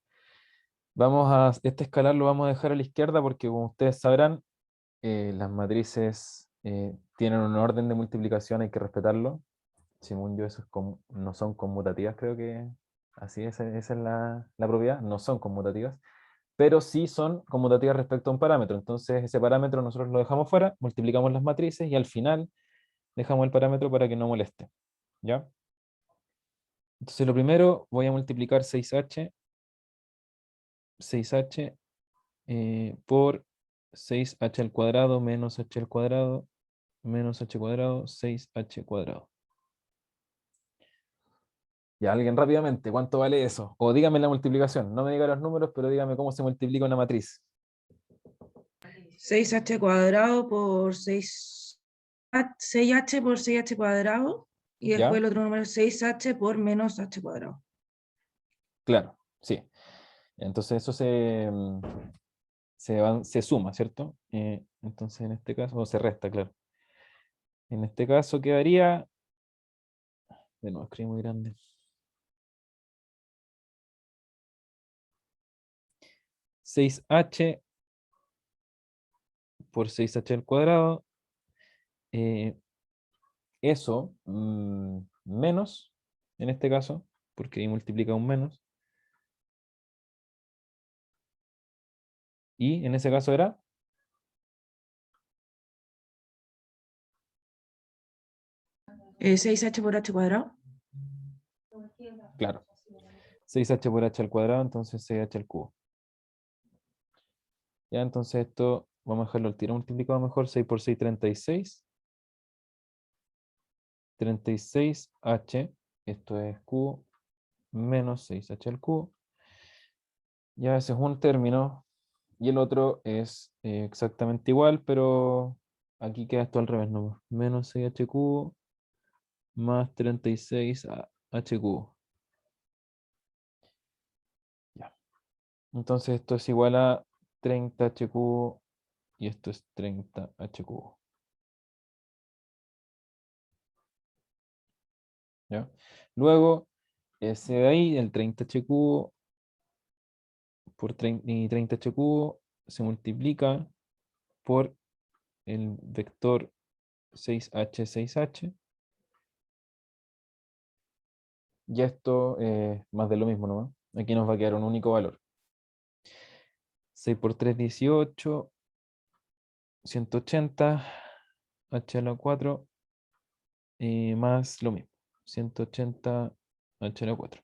Este escalar lo vamos a dejar a la izquierda porque, como ustedes sabrán, las matrices tienen un orden de multiplicación, hay que respetarlo. Según yo, no son conmutativas, creo que así es, esa es la propiedad, no son conmutativas, pero sí son conmutativas respecto a un parámetro. Entonces, ese parámetro nosotros lo dejamos fuera, multiplicamos las matrices y al final dejamos el parámetro para que no moleste. ¿Ya? Entonces, lo primero, voy a multiplicar 6H por 6H al cuadrado menos H al cuadrado menos H cuadrado, 6H cuadrado. Ya, alguien rápidamente, ¿cuánto vale eso? O dígame la multiplicación, no me diga los números, pero dígame cómo se multiplica una matriz. 6H cuadrado por 6H por 6H cuadrado. Y después ¿Ya? el otro número es 6H por menos H cuadrado. Claro, sí. Entonces eso se suma, ¿cierto? Entonces en este caso, o se resta, claro. En este caso quedaría, de nuevo, escribí muy grande. 6h por 6h al cuadrado. Eso menos, en este caso, porque ahí multiplica un menos. Y en ese caso era 6h por h cuadrado. claro, 6h por h al cuadrado, entonces 6h al cubo. Ya, entonces esto, vamos a dejarlo al tiro multiplicado mejor, 6 por 6, 36. 36h, esto es cubo, menos 6h al cubo. Ya ese es un término, y el otro es exactamente igual, pero aquí queda esto al revés, ¿no? Menos 6h cubo, más 36h cubo. Ya. Entonces esto es igual a 30h cubo, y esto es 30h cubo. ¿Ya? Luego, ese de ahí, el 30h cubo por 30h cubo, se multiplica por el vector 6h, 6h. Y esto más de lo mismo, ¿no? Aquí nos va a quedar un único valor. 6 por 3, 18. 180. H a la 4. Más lo mismo. 180 H a la 4.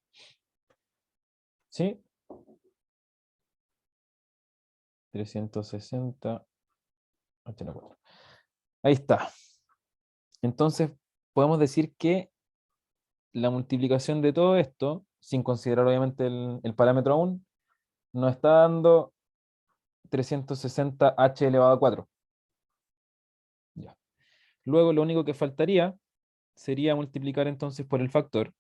¿Sí? 360 H a la 4. Ahí está. Entonces, podemos decir que la multiplicación de todo esto, sin considerar obviamente el parámetro aún, nos está dando 360h elevado a 4. Ya. Luego lo único que faltaría sería multiplicar entonces por el factor.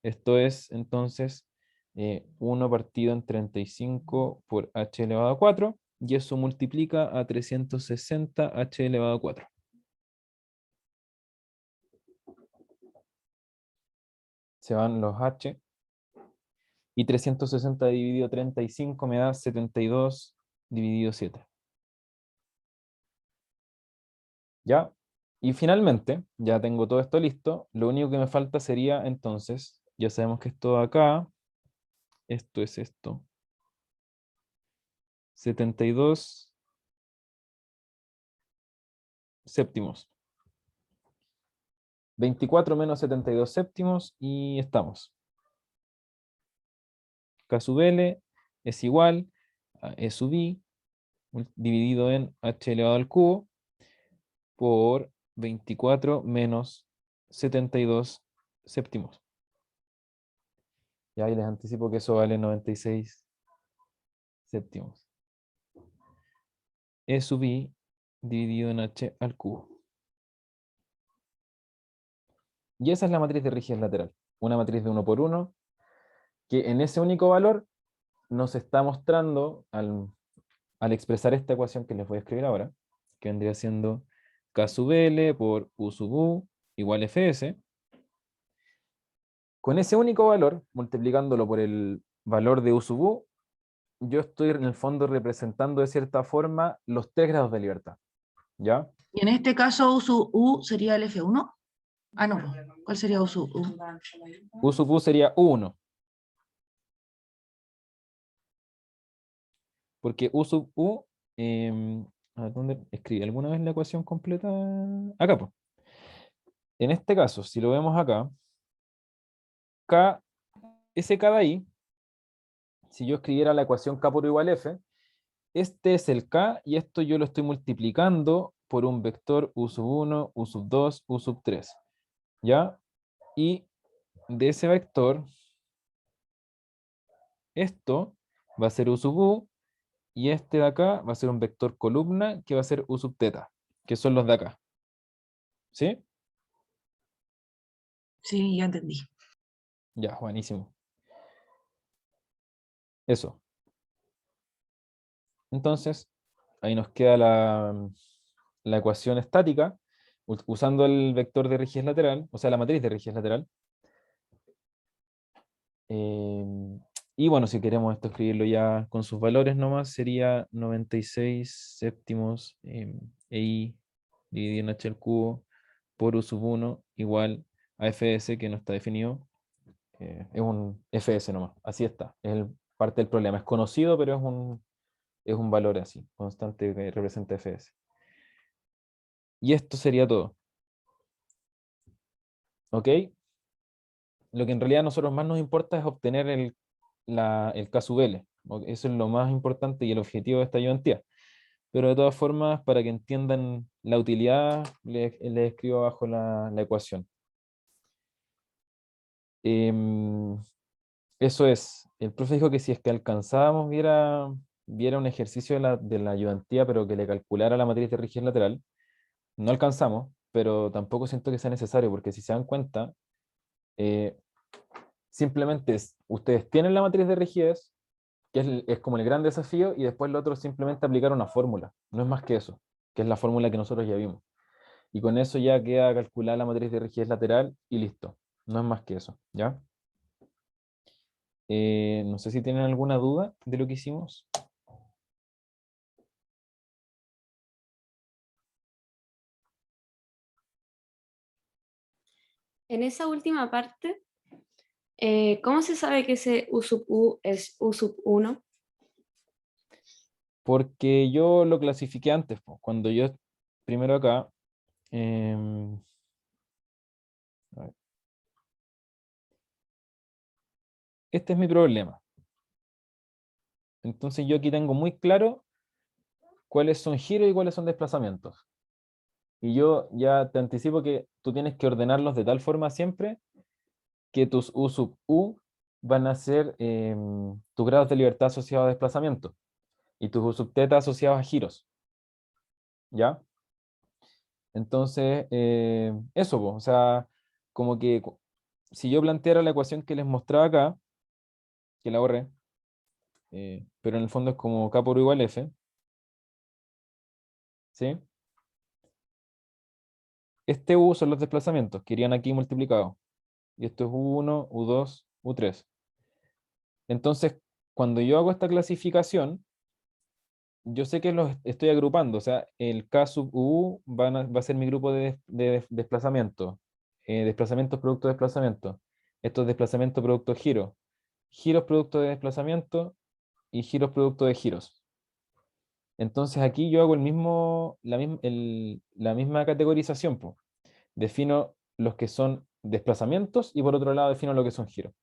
Esto es entonces 1 partido en 35 por h elevado a 4, y eso multiplica a 360h elevado a 4. Se van los h. Y 360 dividido 35 me da 72 dividido 7. ¿Ya? Y finalmente, ya tengo todo esto listo. Lo único que me falta sería entonces, ya sabemos que esto de acá, esto es esto. 72 séptimos. 24 menos 72 séptimos y estamos. K sub L es igual a E sub I dividido en h elevado al cubo por 24 menos 72 séptimos. Ya ahí les anticipo que eso vale 96 séptimos. E sub I dividido en h al cubo. Y esa es la matriz de rigidez lateral. Una matriz de 1 por 1, que en ese único valor nos está mostrando, al expresar esta ecuación que les voy a escribir ahora, que vendría siendo K sub L por U sub U igual Fs, con ese único valor, multiplicándolo por el valor de U sub U, yo estoy en el fondo representando de cierta forma los 3 grados de libertad. ¿Ya? Y en este caso, U sub U sería el F1. Ah, no. ¿Cuál sería U sub U? U sub U sería 1. Porque U sub U, a ver, ¿dónde escribí alguna vez la ecuación completa? Acá, pues. En este caso, si lo vemos acá, K, ese K de ahí, si yo escribiera la ecuación K por U igual F, este es el K y esto yo lo estoy multiplicando por un vector U sub 1, U sub 2, U sub 3. ¿Ya? Y de ese vector, esto va a ser U sub U, y este de acá va a ser un vector columna que va a ser U sub teta, que son los de acá. ¿Sí? Sí, ya entendí. Ya, buenísimo. Eso. Entonces, ahí nos queda la ecuación estática, usando el vector de rigidez lateral, o sea, la matriz de rigidez lateral. Y bueno, si queremos esto escribirlo ya con sus valores nomás, sería 96 séptimos EI dividido en h al cubo por u sub 1 igual a fs, que no está definido. Es un fs nomás, así está. Es parte del problema. Es conocido, pero es un valor así, constante que representa fs. Y esto sería todo. ¿Ok? Lo que en realidad a nosotros más nos importa es obtener el K sub L. Eso es lo más importante y el objetivo de esta ayudantía. Pero de todas formas, para que entiendan la utilidad, les escribo abajo la ecuación. Eso es. El profe dijo que si es que alcanzábamos, viera un ejercicio de la ayudantía, pero que le calculara la matriz de rigidez lateral. No alcanzamos, pero tampoco siento que sea necesario, porque si se dan cuenta, eh, simplemente ustedes tienen la matriz de rigidez, que es como el gran desafío, y después lo otro es simplemente aplicar una fórmula. No es más que eso, que es la fórmula que nosotros ya vimos. Y con eso ya queda calculada la matriz de rigidez lateral y listo. No es más que eso, ¿ya? No sé si tienen alguna duda de lo que hicimos. En esa última parte, ¿cómo se sabe que ese U sub U es U sub 1? Porque yo lo clasifiqué antes, po, cuando yo, primero acá, em, a ver. Este es mi problema. Entonces yo aquí tengo muy claro cuáles son giros y cuáles son desplazamientos. Y yo ya te anticipo que tú tienes que ordenarlos de tal forma siempre que tus U sub U van a ser tus grados de libertad asociados a desplazamiento y tus U sub teta asociados a giros. ¿Ya? Entonces, eso, po, o sea, como que si yo planteara la ecuación que les mostraba acá, que la borré, pero en el fondo es como K por U igual F, ¿sí? Este U son los desplazamientos que irían aquí multiplicados. Y esto es U1, U2, U3. Entonces, cuando yo hago esta clasificación, yo sé que los estoy agrupando. O sea, el K sub U va a ser mi grupo de desplazamiento. Desplazamientos producto de desplazamiento. Estos desplazamientos producto giro. Giros producto de desplazamiento y giros producto de giros. Entonces aquí yo hago la misma categorización, po. Defino los que son desplazamientos y por otro lado defino lo que son giros.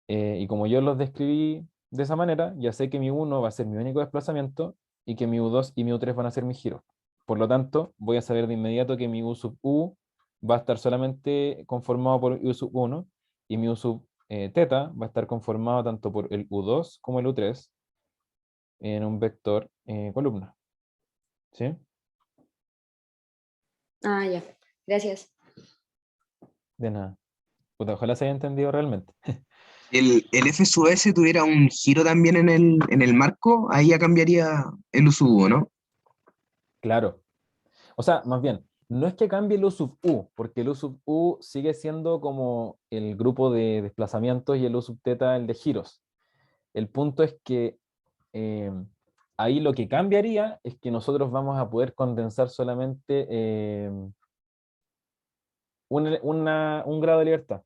Y como yo los describí de esa manera, ya sé que mi 1 va a ser mi único desplazamiento y que mi U2 y mi U3 van a ser mis giros. Por lo tanto, voy a saber de inmediato que mi U sub U va a estar solamente conformado por U sub 1 y mi U sub teta va a estar conformado tanto por el U2 como el U3 en un vector columna. ¿Sí? Ah, ya. Gracias. De nada. Puta, ojalá se haya entendido realmente. El F sub S tuviera un giro también en el marco, ahí ya cambiaría el U sub U, ¿no? Claro. O sea, más bien, no es que cambie el U sub U, porque el U sub U sigue siendo como el grupo de desplazamientos y el U sub teta el de giros. El punto es que eh, ahí lo que cambiaría es que nosotros vamos a poder condensar solamente un grado de libertad,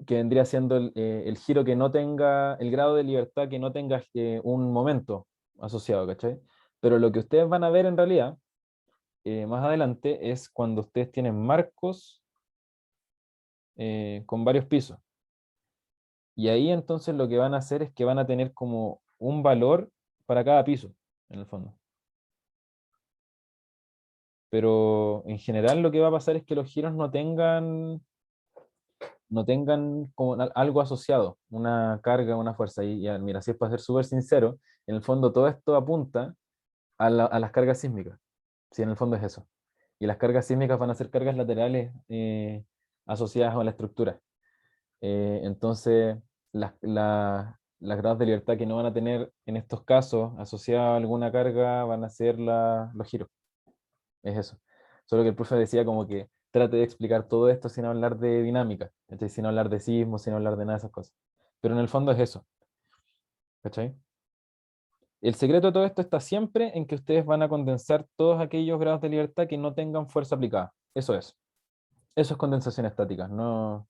que vendría siendo el giro que no tenga, el grado de libertad que no tenga un momento asociado, ¿cachai? Pero lo que ustedes van a ver en realidad más adelante es cuando ustedes tienen marcos con varios pisos. Y ahí entonces lo que van a hacer es que van a tener como un valor para cada piso, en el fondo. Pero en general lo que va a pasar es que los giros no tengan como algo asociado, una carga, una fuerza. Y ya, mira, si es para ser súper sincero, en el fondo todo esto apunta a las cargas sísmicas. Si en el fondo es eso. Y las cargas sísmicas van a ser cargas laterales asociadas a la estructura. Entonces, las grados de libertad que no van a tener en estos casos asociadas a alguna carga van a ser los giros. Es eso. Solo que el profe decía como que trate de explicar todo esto sin hablar de dinámica, ¿cachai? Sin hablar de sismos, sin hablar de nada de esas cosas. pero en el fondo es eso. ¿Cachai? El secreto de todo esto está siempre en que ustedes van a condensar todos aquellos grados de libertad que no tengan fuerza aplicada. Eso es. Eso es condensación estática. No,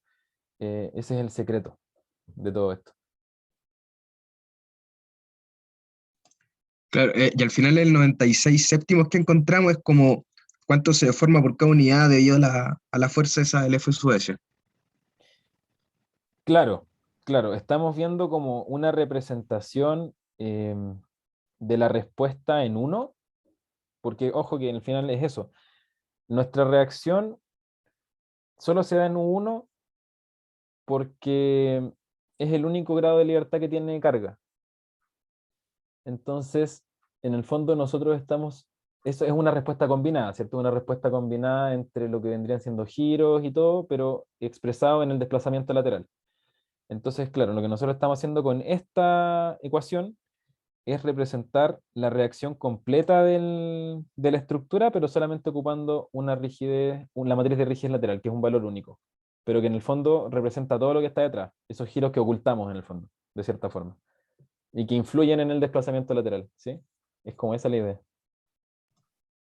ese es el secreto de todo esto. Claro, y al final el 96 séptimos que encontramos es como cuánto se deforma por cada unidad debido a la fuerza esa del F sub S. Claro, claro. Estamos viendo como una representación de la respuesta en uno, porque ojo que al final es eso. Nuestra reacción solo se da en U1 porque es el único grado de libertad que tiene carga. Entonces, en el fondo nosotros estamos, eso es una respuesta combinada, ¿cierto? Una respuesta combinada entre lo que vendrían siendo giros y todo, pero expresado en el desplazamiento lateral. Entonces, claro, lo que nosotros estamos haciendo con esta ecuación es representar la reacción completa de la estructura, pero solamente ocupando una rigidez, la matriz de rigidez lateral, que es un valor único, pero que en el fondo representa todo lo que está detrás, esos giros que ocultamos en el fondo, de cierta forma, y que influyen en el desplazamiento lateral, ¿sí? Es como esa la idea.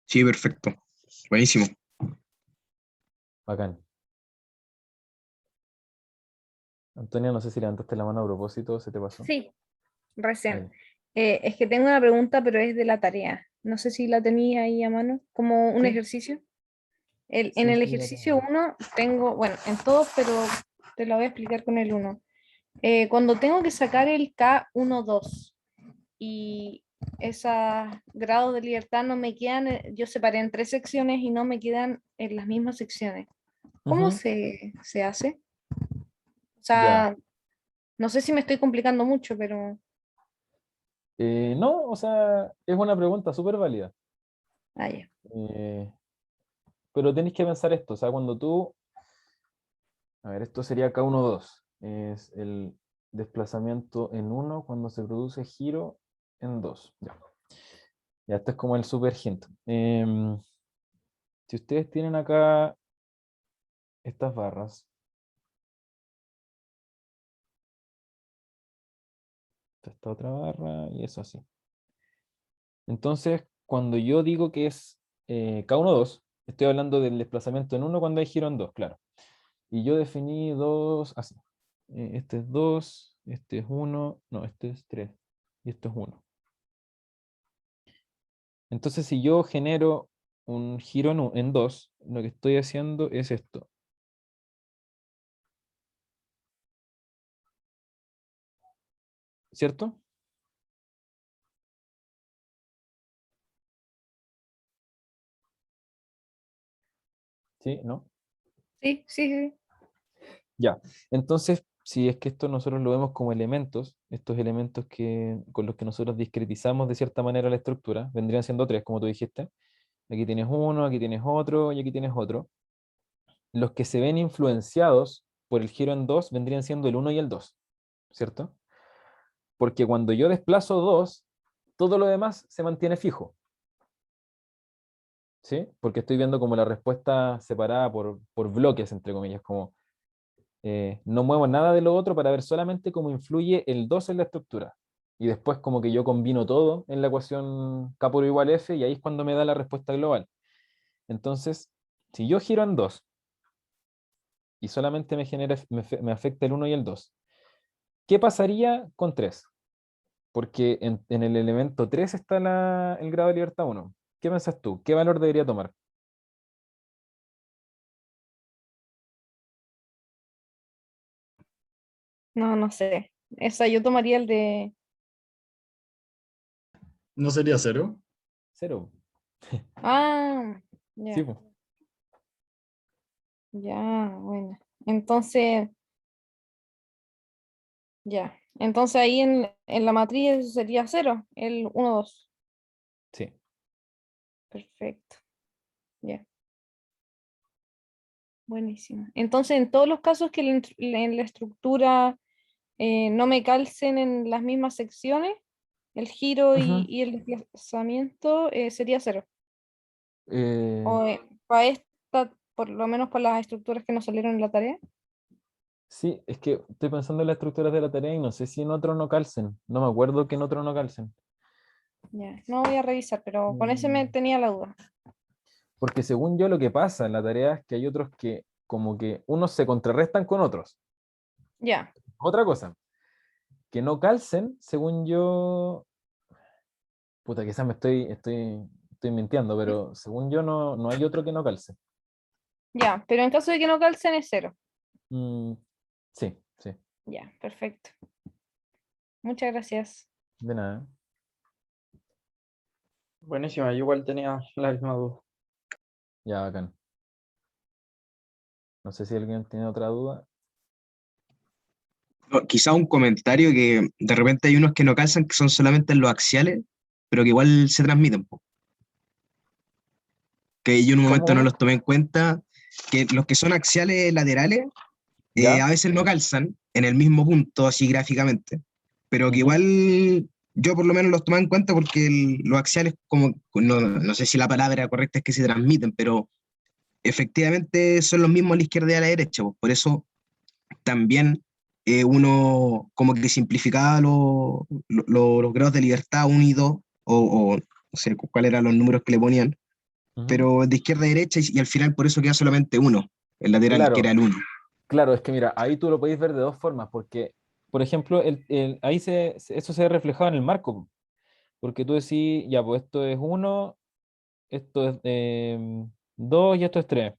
Sí, perfecto. Buenísimo. Bacán. Antonia, no sé si levantaste la mano a propósito o se te pasó. Sí, recién. Ahí. Es que tengo una pregunta, pero es de la tarea. No sé si la tenía ahí a mano, como un Sí. ejercicio. En Sí, el sí, la ejercicio tengo. 1 tengo, bueno, en todos, pero te lo voy a explicar con el 1. Cuando tengo que sacar el K12 y esos grados de libertad no me quedan, yo separé en 3 secciones y no me quedan en las mismas secciones. ¿Cómo Ujú. se hace? O Ya. sea, no sé si me estoy complicando mucho, pero... No, o sea, es una pregunta súper válida. Ah, ya. Eh, pero tenéis que pensar esto, o sea, cuando tú, a ver, esto sería K12, es el desplazamiento en 1 cuando se produce giro en 2. Ya, ya esto es como el super hint. Si ustedes tienen acá estas barras, esta otra barra y eso así. Entonces, cuando yo digo que es K12, estoy hablando del desplazamiento en 1 cuando hay giro en 2, claro. Y yo definí 2 así. Este es 2, este es 1, no, este es 3 y esto es 1. Entonces, si yo genero un giro en 2, lo que estoy haciendo es esto. ¿Cierto? ¿Sí? ¿No? Sí, sí, sí. Ya. Entonces, si es que esto nosotros lo vemos como elementos, estos elementos con los que nosotros discretizamos de cierta manera la estructura, vendrían siendo 3, como tú dijiste. Aquí tienes uno, aquí tienes otro y aquí tienes otro. Los que se ven influenciados por el giro en 2 vendrían siendo el 1 y el 2, ¿cierto? Porque cuando yo desplazo 2, todo lo demás se mantiene fijo, ¿sí? Porque estoy viendo como la respuesta separada por bloques, entre comillas, como no muevo nada de lo otro para ver solamente cómo influye el 2 en la estructura. Y después como que yo combino todo en la ecuación K por igual F y ahí es cuando me da la respuesta global. Entonces, si yo giro en 2 y solamente me afecta el 1 y el 2, ¿qué pasaría con 3? Porque en el elemento 3 está el grado de libertad 1. ¿Qué piensas tú? ¿Qué valor debería tomar? No, no sé. Esa yo tomaría el de... ¿No sería 0? 0. Ah, Sí, ya, pues. ya, bueno. Entonces, ya. Entonces ahí en la matriz sería 0, el 1, 2. Sí. Perfecto. Ya, buenísimo. Entonces, en todos los casos que en la estructura no me calcen en las mismas secciones, el giro Ujú. y el desplazamiento sería 0. Eh, O para esta, por lo menos para las estructuras que nos salieron en la tarea. Sí, es que estoy pensando en las estructuras de la tarea y no sé si en otro no calcen. No me acuerdo que en otro no calcen. Ya, no voy a revisar, pero con ese me tenía la duda. Porque según yo lo que pasa en la tarea es que hay otros que como que unos se contrarrestan con otros. Ya, Otra cosa, que no calcen, según yo, puta, quizás estoy mintiendo, pero según yo no hay otro que no calce. ya, pero en caso de que no calcen es cero. Mm, sí, sí, Ya, perfecto. Muchas gracias. de nada. Buenísima, yo igual tenía la misma duda. Ya, bacán. No sé si alguien tiene otra duda. No, quizá un comentario que de repente hay unos que no calzan, que son solamente en los axiales, pero que igual se transmiten, po. Que yo en un momento no ¿Cómo? los tomé en cuenta, que los que son axiales laterales ¿Ya? a veces no calzan en el mismo punto, así gráficamente, pero que Ujú. igual yo por lo menos los tomé en cuenta porque los axiales, como, no sé si la palabra correcta es que se transmiten, pero efectivamente son los mismos a la izquierda y a la derecha, pues. Por eso también uno como que simplificaba los grados de libertad 1 y 2, o no sé cuáles eran los números que le ponían, Ujú. pero de izquierda a derecha y al final por eso queda solamente uno, el lateral que era Claro, el uno. claro, es que mira, ahí tú lo podéis ver de dos formas, porque, por ejemplo, ahí eso se ve reflejado en el marco, porque tú decís, ya, pues esto es uno, esto es dos y esto es tres.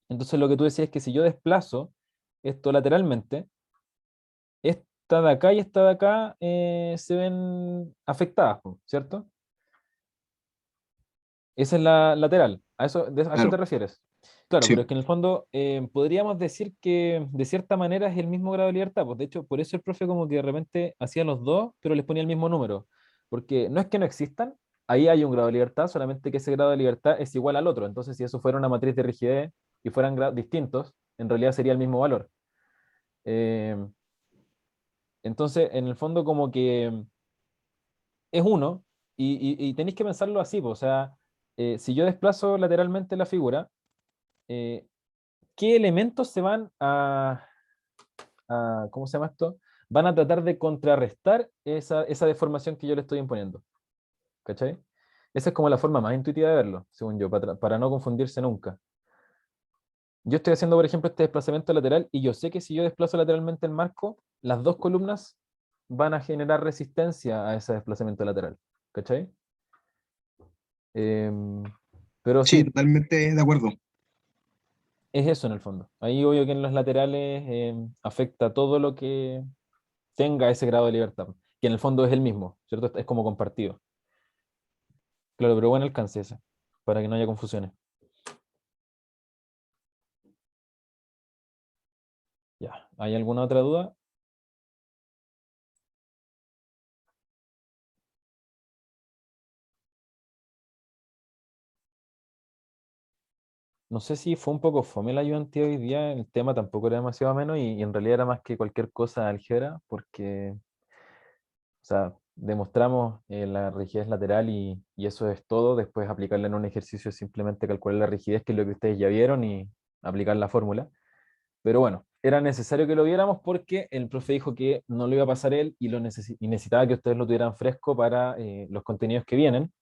Entonces lo que tú decías es que si yo desplazo esto lateralmente, esta de acá y esta de acá se ven afectadas, po, ¿cierto? Esa es la lateral. ¿A eso te Claro, refieres? Claro, pero es sí. que en el fondo podríamos decir que de cierta manera es el mismo grado de libertad. Pues de hecho, por eso el profe como que de repente hacía los dos, pero les ponía el mismo número. Porque no es que no existan, ahí hay un grado de libertad, solamente que ese grado de libertad es igual al otro. Entonces, si eso fuera una matriz de rigidez y fueran distintos, en realidad sería el mismo valor. Eh, entonces, en el fondo como que es uno, y tenéis que pensarlo así, pues, o sea, si yo desplazo lateralmente la figura, eh, ¿qué elementos se van ¿cómo se llama esto? Van a tratar de contrarrestar esa deformación que yo le estoy imponiendo. ¿Cachai? Esa es como la forma más intuitiva de verlo, según yo, para no confundirse nunca. Yo estoy haciendo, por ejemplo, este desplazamiento lateral y yo sé que si yo desplazo lateralmente el marco, las dos columnas van a generar resistencia a ese desplazamiento lateral. ¿Cachai? Em, pero Sí, sí, totalmente de acuerdo. es eso en el fondo. Ahí obvio que en los laterales afecta todo lo que tenga ese grado de libertad, que en el fondo es el mismo, ¿cierto? Es como compartido. Claro, pero buen alcance ese, para que no haya confusiones. Ya, ¿hay alguna otra duda? No sé si fue un poco fome la ayudantía hoy día, el tema tampoco era demasiado ameno y en realidad era más que cualquier cosa álgebra, porque, o sea, demostramos la rigidez lateral y eso es todo. Después aplicarla en un ejercicio es simplemente calcular la rigidez, que es lo que ustedes ya vieron, y aplicar la fórmula. Pero bueno, era necesario que lo viéramos porque el profe dijo que no lo iba a pasar él y, y necesitaba que ustedes lo tuvieran fresco para los contenidos que vienen.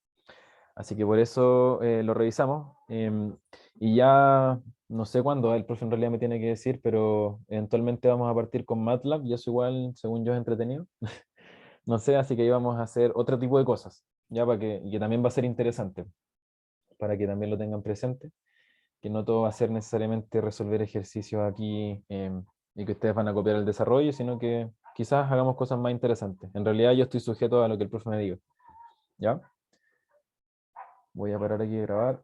Así que por eso lo revisamos. Y ya no sé cuándo el profe en realidad me tiene que decir, pero eventualmente vamos a partir con MATLAB y eso igual, según yo, es entretenido. No sé, así que ahí vamos a hacer otro tipo de cosas, ya y que también va a ser interesante, para que también lo tengan presente, que no todo va a ser necesariamente resolver ejercicios aquí y que ustedes van a copiar el desarrollo, sino que quizás hagamos cosas más interesantes. En realidad yo estoy sujeto a lo que el profe me diga, ¿ya? Voy a parar aquí de grabar.